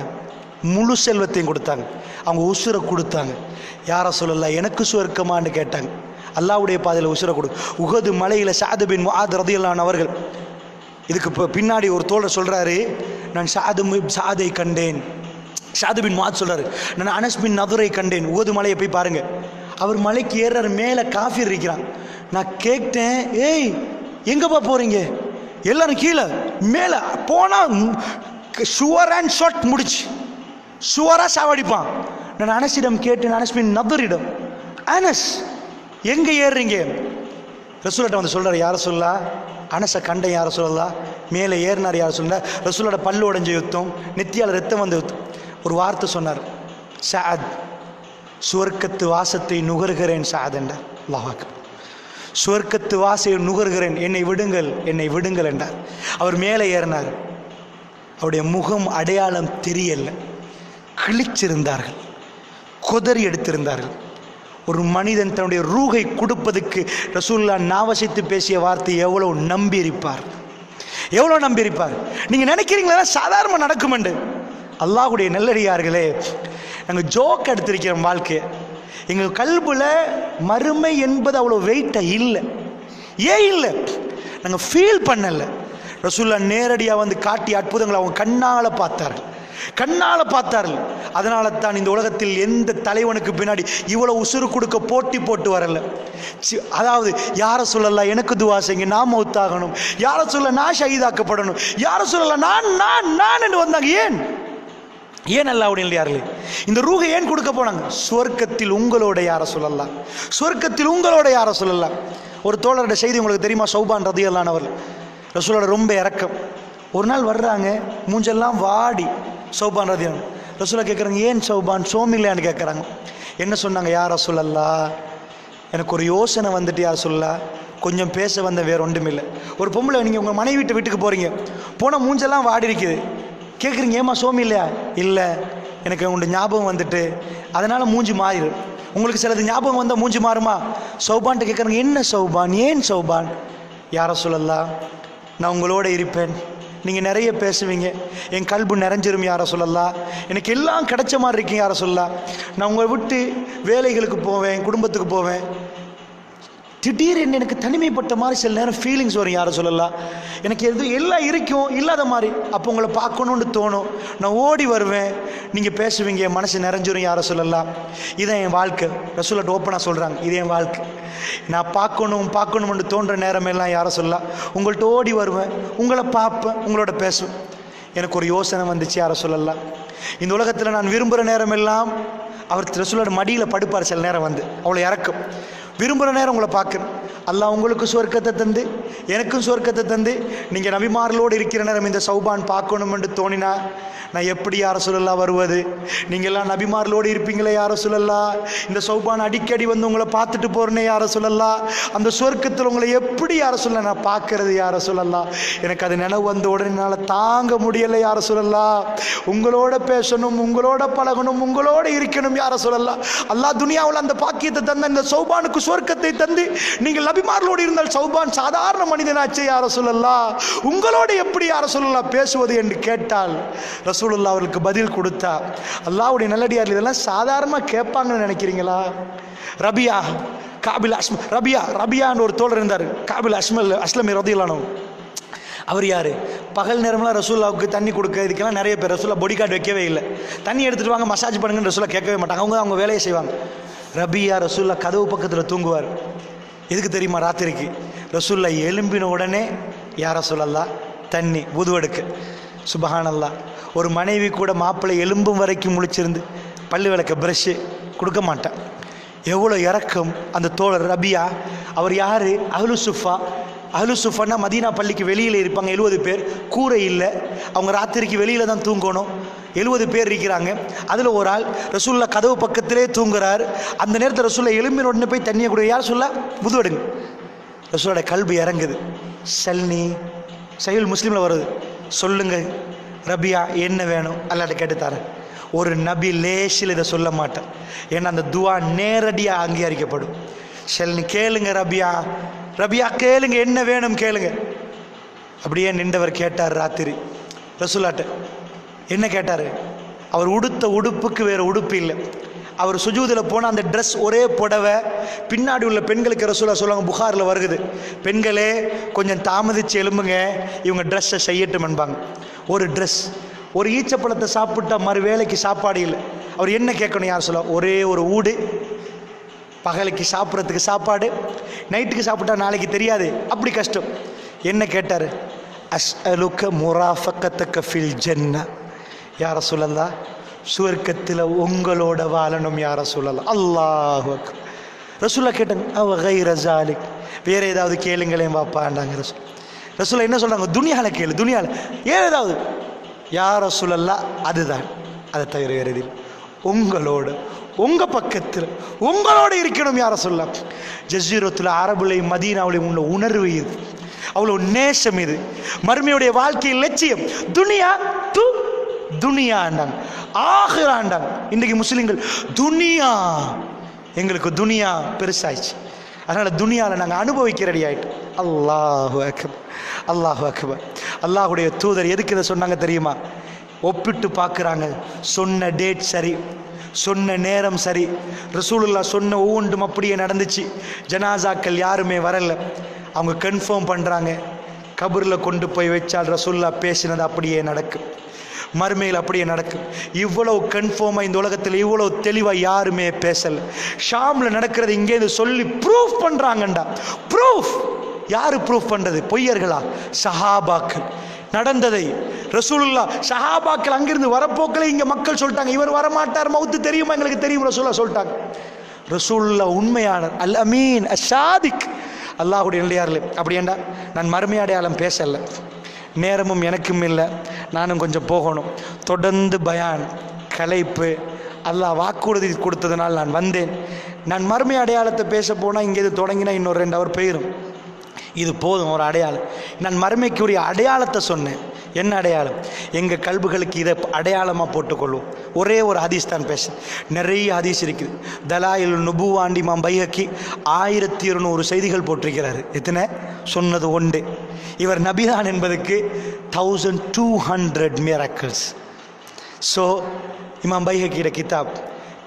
முழு செல்வத்தையும் கொடுத்தாங்க, அவங்க உசுரை கொடுத்தாங்க. யா ரசூலல்லாஹ் எனக்கு சுவர்க்கமான்னு கேட்டாங்க. அல்லாஹ்வுடைய பாதையில் உசுரை கொடு. உஹது மலையில் சஅத் பின் முஆத் ரலியல்லாஹு அன்ஹு அவர்கள், இதுக்கு பின்னாடி ஒரு தோழர் சொல்றாரு, நான் சஅதை கண்டேன். சஅத் பின் முஆத் சொல்றாரு, நான் அனஸ் பின் நதுரை கண்டேன். உஹது மலையை போய் பாருங்க. அவர் மலைக்கு ஏறார், மேலே காஃபிர் இருக்கிறான். நான் கேட்டேன், ஏய் எங்கப்பா போறீங்க? எல்லாரும் கீழே. மேலே போனா ஷுவர் அண்ட் ஷாட் முடிச்சு, ஷுவரா சாவடிப்பான். நான் அனஸிடம் கேட்டேன், அனஸ் பின் நதுரிடம், அனஸ் எங்க ஏறுறீங்க? ரசூலுல்லாஹ் வந்து சொல்றாரு, யார சொல்லா அனஸை கண்டேன் யார சொல்லலாம், மேலே ஏறினார் யார சொல்ல. ரசூலுல்லாஹ் பல்லு உடைஞ்ச யுத்தம், நெத்தியால் ரத்தம் வந்த யுத்தம். ஒரு வார்த்தை சொன்னார், சஅத் சுவர்க்கத்து வாசத்தை நுகர்கிறேன் சஅத் என்றார். அல்லாஹ் அக்பர். சுவர்க்கத்து வாசை நுகர்கிறேன், என்னை விடுங்கள் என்றார். அவர் மேலே ஏறினார். அவருடைய முகம் அடையாளம் தெரியல, கிழிச்சிருந்தார்கள், கொதறி எடுத்திருந்தார்கள். ஒரு மனிதன் தன்னுடைய ரூகை கொடுப்பதுக்கு ரசூலுல்லாஹ் நாவசித்து பேசிய வார்த்தை எவ்வளவு நம்பியிருப்பார். நீங்க நினைக்கிறீங்களா சாதாரண நடக்கும் என்று? அல்லாஹ்வுடைய நல்லடியார்களே, நாங்கள் ஜோக் எடுத்திருக்கிறோம் வாழ்க்கையை. எங்கள் கல்புல மறுமை என்பது அவ்வளோ வெயிட்டாக இல்லை. ஏன் இல்லை? நாங்கள் ஃபீல் பண்ணலை. ரசூலுல்லாஹ் நேரடியாக வந்து காட்டிய அற்புதங்களை அவங்க கண்ணால் பார்த்தார்கள். அதனால தான் இந்த உலகத்தில் எந்த தலைவனுக்கு பின்னாடி இவ்வளவு உசுறு கொடுக்க போட்டு வரல. அதாவது யார சொல்லலாம் எனக்கு துவா செய்யுங்க, நான் மௌத்தாகணும், யார சொல்ல நான் ஷஹீதாக்கப்படணும், யார சொல்லலாம் நான் என்று வந்தாங்க. ஏன் அல்லாஹ்வுடைய இல்லையார்களே, இந்த ரூஹை ஏன் கொடுக்க போனாங்க? சொர்க்கத்தில் உங்களோட யார சொல்லலாம். ஒரு தோழருடைய செய்தி உங்களுக்கு தெரியுமா? சௌபான் ரலியல்லாஹு அன்ஹு அவர்கள், ரசூலோட ரொம்ப இரக்கம். ஒரு நாள் வர்றாங்க, மூஞ்செல்லாம் வாடி. சௌபான் ரலியல்லாஹு அன்ஹு ரசூலுல்லாஹ் கேட்குறாங்க, ஏன் சௌபான் சோமில்லையான்னு கேட்குறாங்க. என்ன சொன்னாங்க? யா ரசூலல்லாஹ், எனக்கு ஒரு யோசனை வந்துட்டு யார் சொல்லலாம், கொஞ்சம் பேச வந்த, வேற ஒன்றும் இல்லை. ஒரு பொம்பளை, நீங்கள் உங்கள் மனைவி வீட்டுக்கு போகிறீங்க, போனால் மூஞ்செல்லாம் வாடி இருக்குது. கேட்குறீங்க, ஏமா சோமி இல்லையா? இல்லை, எனக்கு உங்களுடைய ஞாபகம் வந்துட்டு அதனால் மூஞ்சி மாறிடும். உங்களுக்கு சிலது ஞாபகம் வந்தால் மூஞ்சி மாறுமா? சௌபான்ட்டு கேட்குறாங்க, என்ன சௌபான், ஏன் சௌபான்? யா ரசூலல்லாஹ், நான் உங்களோட இருப்பேன், நீங்கள் நிறைய பேசுவீங்க, என் கல்பு நிறைஞ்சிரும் யா ரசூலல்லாஹ், எனக்கு எல்லாம் கிடைச்ச மாதிரி இருக்கீங்க யா ரசூலல்லாஹ். நான் உங்களை விட்டு வேலைகளுக்கு போவேன், குடும்பத்துக்கு போவேன், திடீர்னு எனக்கு தனிமைப்பட்ட மாதிரி சில நேரம் ஃபீலிங்ஸ் வரும் யா ரசூலல்லாஹ். எனக்கு எல்லாம் இருக்கும் இல்லாத மாதிரி. அப்போ உங்களை பார்க்கணுன்னு தோணும், நான் ஓடி வருவேன், நீங்கள் பேசுவீங்க, என் மனசு நிறைஞ்சிரும் யா ரசூலல்லாஹ். இதான் என் வாழ்க்கை. ரசூலுல்லாஹ் ஓப்பனாக சொல்கிறாங்க, இது என் வாழ்க்கை. நான் பார்க்கணும்னு தோன்ற நேரமெல்லாம் யா ரசூலல்லாஹ் உங்கள்கிட்ட ஓடி வருவேன், உங்களை பார்ப்பேன், உங்களோட பேசுவேன். எனக்கு ஒரு யோசனை வந்துச்சு யா ரசூலல்லாஹ், இந்த உலகத்தில் நான் விரும்புகிற நேரமெல்லாம் அவர் ரசூலோட மடியில் படுப்பார். சில நேரம் வந்து அவ்வளோ இறக்கும். விரும்புகிற நேரம் உங்களை பார்க்குறேன். அல்லாஹ் உங்களுக்கு சொர்க்கத்தை தந்து எனக்கும் சொர்க்கத்தை தந்து நீங்கள் நபிமார்களோடு இருக்கிற நேரம் இந்த சௌபான் பார்க்கணுமென்று தோணினா நான் எப்படி யா ரசூலல்லாஹ் வருவது? நீங்கள்லாம் நபிமார்களோடு இருப்பீங்களே யா ரசூலல்லாஹ், இந்த சௌபான் அடிக்கடி வந்து உங்களை பார்த்துட்டு போகிறேனே யா ரசூலல்லாஹ், அந்த சொர்க்கத்தில் உங்களை எப்படி யா ரசூலல்லாஹ் நான் பார்க்கறது யா ரசூலல்லாஹ்? எனக்கு அது நினைவு வந்த உடனே என்னால் தாங்க முடியலை யா ரசூலல்லாஹ். உங்களோட பேசணும், உங்களோட பழகணும், உங்களோட இருக்கணும் யா ரசூலல்லாஹ். அல்லாஹ் துனியாவில் அந்த பாக்கியத்தை தந்த இந்த சௌபானுக்கு சொர்க்கத்தை தந்து நீங்கள் நபிமார்களோடு இருந்தால் சௌபான் சாதாரண மனிதனாச்சே யா ரசூலல்லாஹ், உங்களோடு எப்படி யா ரசூலல்லாஹ் பேசுவது என்று கேட்டால் ரசூலுல்லாஹ் அவர்களுக்கு பதில் கொடுத்தா, அல்லாஹ்வுடைய நல்லடியார்கள் இதெல்லாம் சாதாரணமாக கேட்பாங்கன்னு நினைக்கிறீங்களா? ரபியா காபில் ரபியான்னு ஒரு தோழர் இருந்தார், காபில் அஸ்லமி ரதியல்லாஹு அன்ஹு. அவர் யார்? பகல் நேரம்லாம் ரசூலுல்லாஹ்வுக்கு தண்ணி கொடுக்க இதுக்கெல்லாம் நிறைய பேர் ரசூலுல்லாஹ் பாடி கார்டு வைக்கவே இல்லை. தண்ணி எடுத்துகிட்டு வாங்க மசாஜ் பண்ணுங்கன்னு ரசூலுல்லாஹ் கேட்கவே மாட்டாங்க, அவங்க வேலையை செய்வாங்க. ரபியா ரசூலுல்லாஹ் கதவு பக்கத்தில் தூங்குவார். எதுக்கு தெரியுமா? ராத்திரிக்கு ரசூலுல்லாஹ் எழும்பின உடனே யா ரசூலல்லாஹ் தண்ணி உதுவெடுக்க. சுபஹானல்லாஹ். ஒரு மனைவி கூட மாப்பிள்ளை எலும்பும் வரைக்கும் முழிச்சிருந்து பல்லு விளக்க ப்ரஷ்ஷு கொடுக்க மாட்டான். எவ்வளோ இறக்கம் அந்த தோழர் ரபியா. அவர் யார்? அஹ்லு சுஃபான்னா மதீனா பள்ளிக்கு வெளியில் இருப்பாங்க 70 பேர். கூரை இல்லை, அவங்க ராத்திரிக்கு வெளியில் தான் தூங்கணும். 70 பேர் இருக்கிறாங்க. அதில் ஒரு ஆள் ரசூலுல்லாஹ் கதவு பக்கத்திலே தூங்குறார். அந்த நேரத்தில் ரசூலுல்லாஹ் எலும்பின உடனே போய் தண்ணியை கொடுங்க. யார் சொல்ல புதுவடுங்க. ரசூலுல்லாஹ் கல்பு இறங்குது. சல்னி சஹீஹுல் முஸ்லிமில் வருது. சொல்லுங்க ரபியா என்ன வேணும், அல்லாஹ்ட்ட கேட்டுத்தாரேன். ஒரு நபி லேசில் இதை சொல்ல மாட்டேன், ஏன்னா அந்த துவா நேரடியாக அங்கீகரிக்கப்படும். சல்னி கேளுங்க ரபியா கேளுங்க, என்ன வேணும் கேளுங்க. அப்படியே நின்றவர் கேட்டார் ராத்திரி ரசூலுல்லாஹ்ட்ட. என்ன கேட்டார்? அவர் உடுத்த உடுப்புக்கு வேறு உடுப்பு இல்லை. அவர் சுஜூதில் போனால் அந்த ட்ரெஸ் ஒரே புடவை. பின்னாடி உள்ள பெண்களுக்கு ரசூலுல்லாஹ் சொல்லுவாங்க, புகாரில் வருகுது, பெண்களே கொஞ்சம் தாமதித்து எழும்புங்க, இவங்க ட்ரெஸ்ஸை செய்யட்டும் என்பாங்க. ஒரு ட்ரெஸ், ஒரு ஈச்சப்பழத்தை சாப்பிட்டா மறு வேலைக்கு சாப்பாடு இல்லை. அவர் என்ன கேட்கணும்? யார் சொல்ல? ஒரே ஒரு ஊடு, பகலுக்கு சாப்பிட்றதுக்கு சாப்பாடு, நைட்டுக்கு சாப்பிட்டா நாளைக்கு தெரியாது, அப்படி கஷ்டம். என்ன கேட்டார்? அஸ்அலுக முராஃபகதக ஃபில் ஜன்னா, யா ரசூலல்லாஹ் சுவர்க்கத்தில் உங்களோட வாழணும் யா ரசூலல்லாஹ். அல்லாஹு அக்பர். ரசூலுல்லாஹ் கேட்டாங்க, அவ கைர ஜாலிக், வேறு ஏதாவது கேளுங்களேன் வாப்பாண்டாங்க. ரசூலுல்லாஹ் என்ன சொல்கிறாங்க? துனியாவில் கேளு, துனியாவில் ஏதாவது. யா ரசூலல்லாஹ் அதுதான், அதை தவிர வேறு எதில் உங்களோட உங்கள் பக்கத்தில் உங்களோட இருக்கணும் யா ரசூலுல்லாஹ். ஜஸீரத்துல் அரபுலையும் மதீனாவிலையும் உள்ள உணர்வு இது, அவ்வளோ நேசம் இது. மறுமையுடைய வாழ்க்கையில் லட்சியம் துனியாண்டாங்க, ஆகிராண்டாங்க. இன்றைக்கு முஸ்லீம்கள் துனியா, எங்களுக்கு துனியா பெருசாயிடுச்சு, அதனால் துனியாவில் நாங்கள் அனுபவிக்க ரெடி ஆகிட்டோம். அல்லாஹு அக்பர், அல்லாஹு அக்பர். அல்லாஹுடைய தூதர் எதுக்கு இதை சொன்னாங்க தெரியுமா? ஒப்பிட்டு பார்க்குறாங்க. சொன்ன டேட் சரி, சொன்ன நேரம் சரி, ரசூலுல்லாஹ் சொன்ன ஒவ்வொன்றும் அப்படியே நடந்துச்சு. ஜனாசாக்கள் யாருமே வரலை. அவங்க கன்ஃபார்ம் பண்ணுறாங்க, கபரில் கொண்டு போய் வச்சால் ரசூலுல்லாஹ் பேசினது அப்படியே நடக்கும், மறுமையில் அப்படியே நடக்கும். இவ்வளவு கன்ஃபார்மாக இந்த உலகத்தில் இவ்வளவு தெளிவாக யாருமே பேசலை. ஷாமில் நடக்கிறது இங்கேருந்து சொல்லி ப்ரூஃப் பண்ணுறாங்கண்டா. ப்ரூஃப் யார் ப்ரூஃப் பண்ணுறது? பொய்யர்களா? சஹாபாக்கள் நடந்ததை ரசூலுல்லாஹ் சஹாபாக்கள் அங்கிருந்து வரப்போக்கில் இங்கே மக்கள் சொல்லிட்டாங்க, இவர் வரமாட்டார், மவுத்து தெரியுமா எங்களுக்கு தெரியும், ரசூலுல்லாஹ் சொல்லிட்டாங்க. ரசூலுல்லாஹ் உண்மையாளர், அல் அமீன் அஷாதிக், அல்லாஹுடைய நிலையார்களே. அப்படி ஏண்டா நான் மறுமை அடையாளம் பேசலை, நேரமும் எனக்கும் இல்லை, நானும் கொஞ்சம் போகணும். தொடர்ந்து பயான் கலைப்பு, அல்லாஹ் வாக்குறுதி கொடுத்ததுனால் நான் வந்தேன். நான் மறுமை அடையாளத்தை பேச போனால் இங்கே தொடங்கினா இன்னொரு 2 ஹவர் போயிடும். இது போதும் ஒரு அடையாளம். நான் மறுமைக்குரிய அடையாளத்தை சொன்னேன். என்ன அடையாளம்? எங்கள் கல்புகளுக்கு இதை அடையாளமாக போட்டுக்கொள்வோம். ஒரே ஒரு ஹதீஸ் தான் பேச, நிறைய ஹதீஸ் இருக்குது. தலாயில் நுபுவாண்டி இமாம் பைஹக்கி 1200 செய்திகள் போட்டிருக்கிறாரு. எத்தனை சொன்னது ஒன்று. இவர் நபிதான் என்பதற்கு 1200 மிராக்கிள்ஸ். ஸோ இமாம் பைஹக்கியோட கிதாப்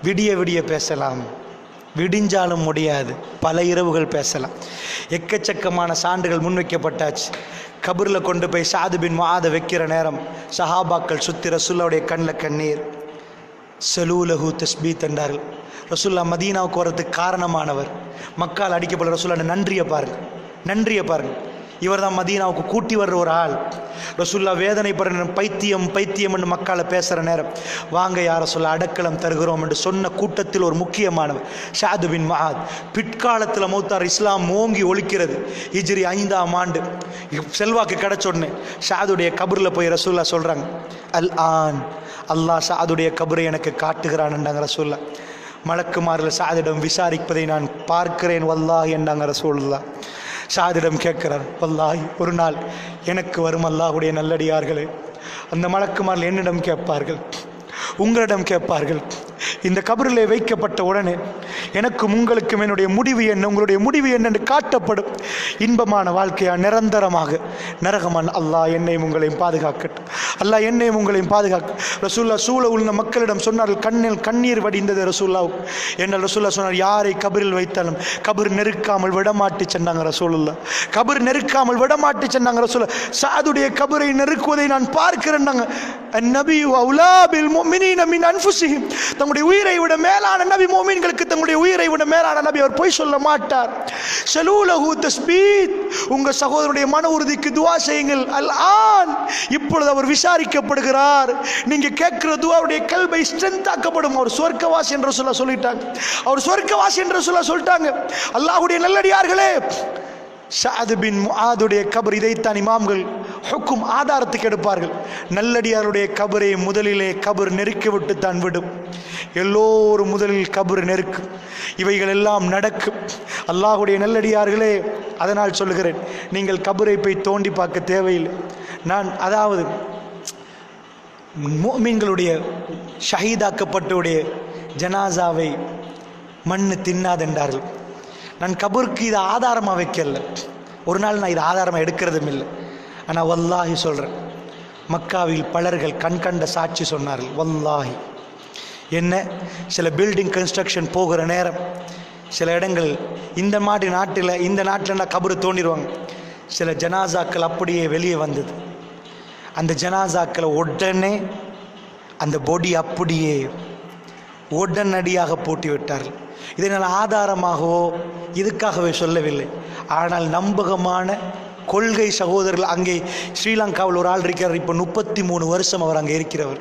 விடிய விடிய பேசலாம், விடிஞ்சாலும் முடியாது, பல இரவுகள் பேசலாம். எக்கச்சக்கமான சான்றுகள் முன்வைக்கப்பட்டாச்சு. கபரில் கொண்டு போய் சாது பின் முஆத வைக்கிற நேரம் சஹாபாக்கள் சுத்தி ரசூலுல்லாவுடைய கண்ணில் கண்ணீர். சலூலஹு தஸ்பீத் என்றார்கள். ரசூலுல்லாஹ் மதீனாவுக்கு வரதுக்கு காரணமானவர். மக்கால் அடிக்கப்பட்ட ரசூலுல்லாஹ் நன்றியை பாருங்க, நன்றியை பாருங்க. இவர் தான் மதீனாவுக்கு கூட்டி வர்ற ஒரு ஆள். ரசூலுல்லாஹ் வேதனைப்படுற பைத்தியம் பைத்தியம் என்று மக்களை பேசுகிற நேரம் வாங்க யார சொல்ல அடக்கலம் தருகிறோம் என்று சொன்ன கூட்டத்தில் ஒரு முக்கியமானவர் சாது பின் முஆத். பிற்காலத்தில் மௌத்தார். இஸ்லாம் ஓங்கி ஒழிக்கிறது. ஹிஜ்ரி 5ஆம் ஆண்டு செல்வாக்கு கிடைச்ச உடனே சாதுடைய கபரில் போய் ரசூலுல்லாஹ் சொல்கிறாங்க, அல் ஆன் அல்லாஹ் சாதுடைய கபரை எனக்கு காட்டுகிறான் என்றாங்க ரசூலுல்லாஹ். மலக்குமாரில் சாதிடம் விசாரிப்பதை நான் பார்க்கிறேன் வல்லாஹ் என்றாங்க ரசூலுல்லாஹ். சாதிடம் கேட்கிறார், வல்லாஹி ஒரு நாள் எனக்கு வரும் அல்லாஹுடைய நல்லடியார்களே, அந்த மலக்குமார்கள் என்னிடம் கேட்பார்கள், உங்களிடம் கேட்பார்கள். இந்த கபரிலே வைக்கப்பட்ட உடனே எனக்கும் உங்களுக்கும் என்னுடைய முடிவு என்ன, உங்களுடைய முடிவு என்ன என்று காட்டப்படும். இன்பமான வாழ்க்கையா நிரந்தரமாக நரகமான்? அல்லாஹ் என்னையும் உங்களையும் பாதுகாக்கட்டும், அல்லாஹ் என்னையும் உங்களையும் பாதுகாக்க. ரசூல்லா சூழ உள்ள மக்களிடம் சொன்னார்கள், கண்ணில் கண்ணீர் வடிந்தது ரசூல்லாவுக்கு. என்றால் ரசூல்லா சொன்னார், யாரை கபரில் வைத்தாலும் கபர் நெருக்காமல் விடமாட்டி சென்றாங்க ரசூலுல்லாஹ். கபர் நெருக்காமல் விடமாட்டி சென்றாங்க ரசூலுல்லாஹ். சாதுடைய கபரை நெருக்குவதை நான் பார்க்கிறேன். நபி அவுலா பில் முஃமினீன மின் அன்ஃபுஸிஹிம். தங்களுடைய உயிரை விட மேலான நபி, முஃமின்களுக்கு தங்களுடைய உயிரை விட மேலான நபி. அவர் பொய் சொல்ல மாட்டார். ஸலூலஹு தஸ்பீத். உங்க சகோதரனுடைய மன உறுதிக்கு துஆ செய்யுங்கள். அல் ஆன் இப்பொழுது அவர் விசாரிக்கப்படுகிறார். நீங்க கேட்கிற துஆவுடைய கல்பை ஸ்ட்ரென்த் ஆக்கப்படும். அவர் சொர்க்கவாசி என்று சொல்லிட்டாங்க. அவர் சொர்க்கவாசி என்று சொல்லிட்டாங்க. அல்லாஹ்வுடைய நல்லடியார்களே, சாது பின் முஆதுடைய கபர். இதைத்தான் இமாம்கள் ஹுக்கும் ஆதாரத்துக்கு எடுப்பார்கள். நல்லடியாருடைய கபரை முதலிலே கபர் நெருக்கிவிட்டு தான் விடும். எல்லோரும் முதலில் கபர் நெருக்கும். இவைகள் எல்லாம் நடக்கும். அல்லாஹுடைய நல்லடியார்களே, அதனால் சொல்லுகிறேன், நீங்கள் கபரை போய் தோண்டி பார்க்க தேவையில்லை. நான் அதாவது முஃமின்களுடைய ஷஹீதாக்கப்பட்டவுடைய ஜனாசாவை மண்ணு தின்னாதென்றார்கள். நான் கபருக்கு இதை ஆதாரமாக வைக்கல. ஒரு நாள் நான் இதை ஆதாரமாக எடுக்கிறதும் இல்லை. ஆனால் வல்லாஹி சொல்கிறேன், மக்காவில் பலர்கள் கண்கண்ட சாட்சி சொன்னார்கள். வல்லாஹி என்ன, சில பில்டிங் கன்ஸ்ட்ரக்ஷன் போகிற நேரம் சில இடங்கள் இந்த நாட்டில் நான் கபரு தோண்டிடுவாங்க. சில ஜனாசாக்கள் அப்படியே வெளியே வந்தது. அந்த ஜனாசாக்களை உடனே அந்த பொடி அப்படியே உடனடியாக போட்டி விட்டார்கள். இதை நான் ஆதாரமாகவோ இதுக்காகவே சொல்லவில்லை. ஆனால் நம்பகமான கொள்கை சகோதரர்கள் அங்கே ஸ்ரீலங்காவில் ஒரு ஆள் இருக்கிறார். இப்போ 33 வருஷம் அவர் அங்கே இருக்கிறவர்.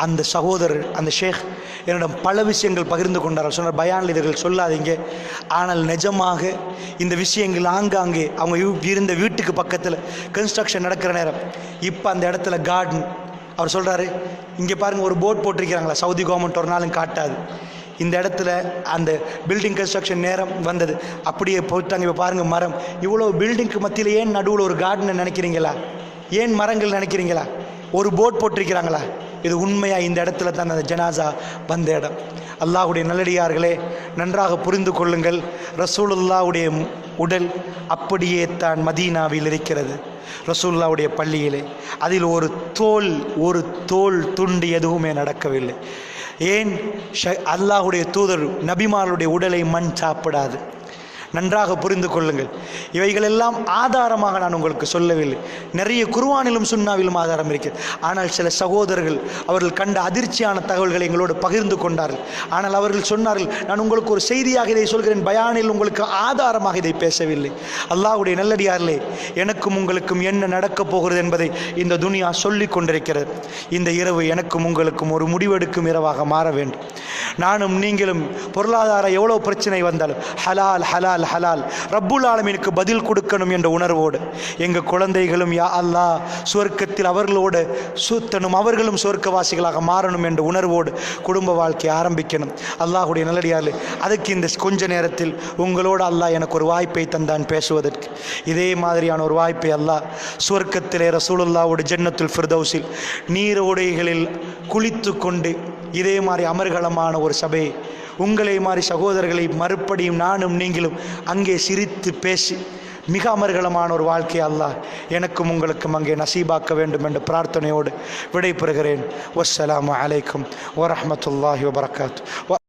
அந்த சகோதரர், அந்த ஷேக் என்னிடம் பல விஷயங்கள் பகிர்ந்து கொண்டார். சொன்னார், பயான் இதர்கள் சொல்லாதீங்க, ஆனால் நிஜமாக இந்த விஷயங்கள் ஆங்காங்கே அவங்க இருந்த வீட்டுக்கு பக்கத்தில் கன்ஸ்ட்ரக்ஷன் நடக்கிற நேரம் இப்போ அந்த இடத்துல கார்டன். அவர் சொல்கிறாரு, இங்கே பாருங்கள் ஒரு போர்ட் போட்டிருக்கிறாங்களா, சவுதி கவர்மெண்ட் ஒரு நாளும் காட்டாது. இந்த இடத்துல அந்த பில்டிங் கன்ஸ்ட்ரக்ஷன் நேரம் வந்தது, அப்படியே போட்டாங்க. இப்போ பாருங்கள் மரம், இவ்வளோ பில்டிங்க்கு மத்தியில் ஏன் நடுவில் ஒரு கார்டனை நினைக்கிறீங்களா? ஏன் மரங்கள் நினைக்கிறீங்களா? ஒரு போர்ட் போட்டிருக்கிறாங்களா? இது உண்மையாக இந்த இடத்துல தான் அந்த ஜனாசா வந்த இடம். அல்லாஹ்வுடைய நல்லடியார்களே, நன்றாக புரிந்து கொள்ளுங்கள். ரசூலுல்லாஹ்வுடைய உடல் அப்படியே தான் மதீனாவில் இருக்கிறது, ரசூலுல்லாஹ்வுடைய பள்ளியிலே. அதில் ஒரு தோல் துண்டு எதுவுமே நடக்கவில்லை. ஏன்? அல்லாஹ்வுடைய தூதர் நபிமார்களுடைய உடலை மண் சாப்பிடாது. நன்றாக புரிந்து கொள்ளுங்கள். இவைகளெல்லாம் ஆதாரமாக நான் உங்களுக்கு சொல்லவில்லை. நிறைய குர்ஆனிலும் சுன்னாவிலும் ஆதாரம் இருக்கிறது. ஆனால் சில சகோதரர்கள் அவர்கள் கண்ட அதிர்ச்சியான தகவல்களை எங்களோடு பகிர்ந்து கொண்டார்கள். ஆனால் அவர்கள் சொன்னார்கள், நான் உங்களுக்கு ஒரு செய்தியாக இதை சொல்கிறேன், பயானில் உங்களுக்கு ஆதாரமாக இதை பேசவில்லை. அல்லாஹ்வுடைய நல்லடியார்களே, எனக்கும் உங்களுக்கும் என்ன நடக்கப் போகிறது என்பதை இந்த துனியா சொல்லி கொண்டிருக்கிறது. இந்த இரவு எனக்கும் உங்களுக்கும் ஒரு முடிவெடுக்கும் இரவாக மாற வேண்டும். நானும் நீங்களும் பொருளாதார எவ்வளோ பிரச்சனை வந்தாலும் ஹலால் ஹலால் ஹலால் ஹலால், ரப்புல் ஆலமீனுக்கு பதில் கொடுக்கணும் என்ற உணர்வோடு எங்கள் குழந்தைகளும் யா அல்லாஹ் சுவர்க்கத்தில் அவர்களோடு சுத்தணும், அவர்களும் சுவர்க்கவாசிகளாக மாறணும் என்ற உணர்வோடு குடும்ப வாழ்க்கையை ஆரம்பிக்கணும். அல்லாஹுடைய நல்லடியார்களே, அதுக்கு இந்த கொஞ்ச நேரத்தில் உங்களோடு அல்லாஹ் எனக்கு ஒரு வாய்ப்பை தந்தான் பேசுவதற்கு. இதே மாதிரியான ஒரு வாய்ப்பை அல்லாஹ் சுவர்க்கத்திலே ரசூலுல்லாஹ்வுடைய ஜன்னத்துல் ஃபிர்தௌஸில் நீரோடைகளில் குளித்து கொண்டு இதே மாதிரி அமர்கலமான ஒரு சபையை, உங்களை மாதிரி சகோதரர்களை மறுபடியும் நானும் நீங்களும் அங்கே சிரித்து பேசி மிக அமர்கலமான ஒரு வாழ்க்கை அல்லாஹ் எனக்கும் உங்களுக்கும் அங்கே நசீபாக்க வேண்டும் என்ற பிரார்த்தனையோடு விடைபெறுகிறேன். வஸ்ஸலாமு அலைக்கும் வரஹ்மத்துல்லாஹி வபரகாத்துஹு.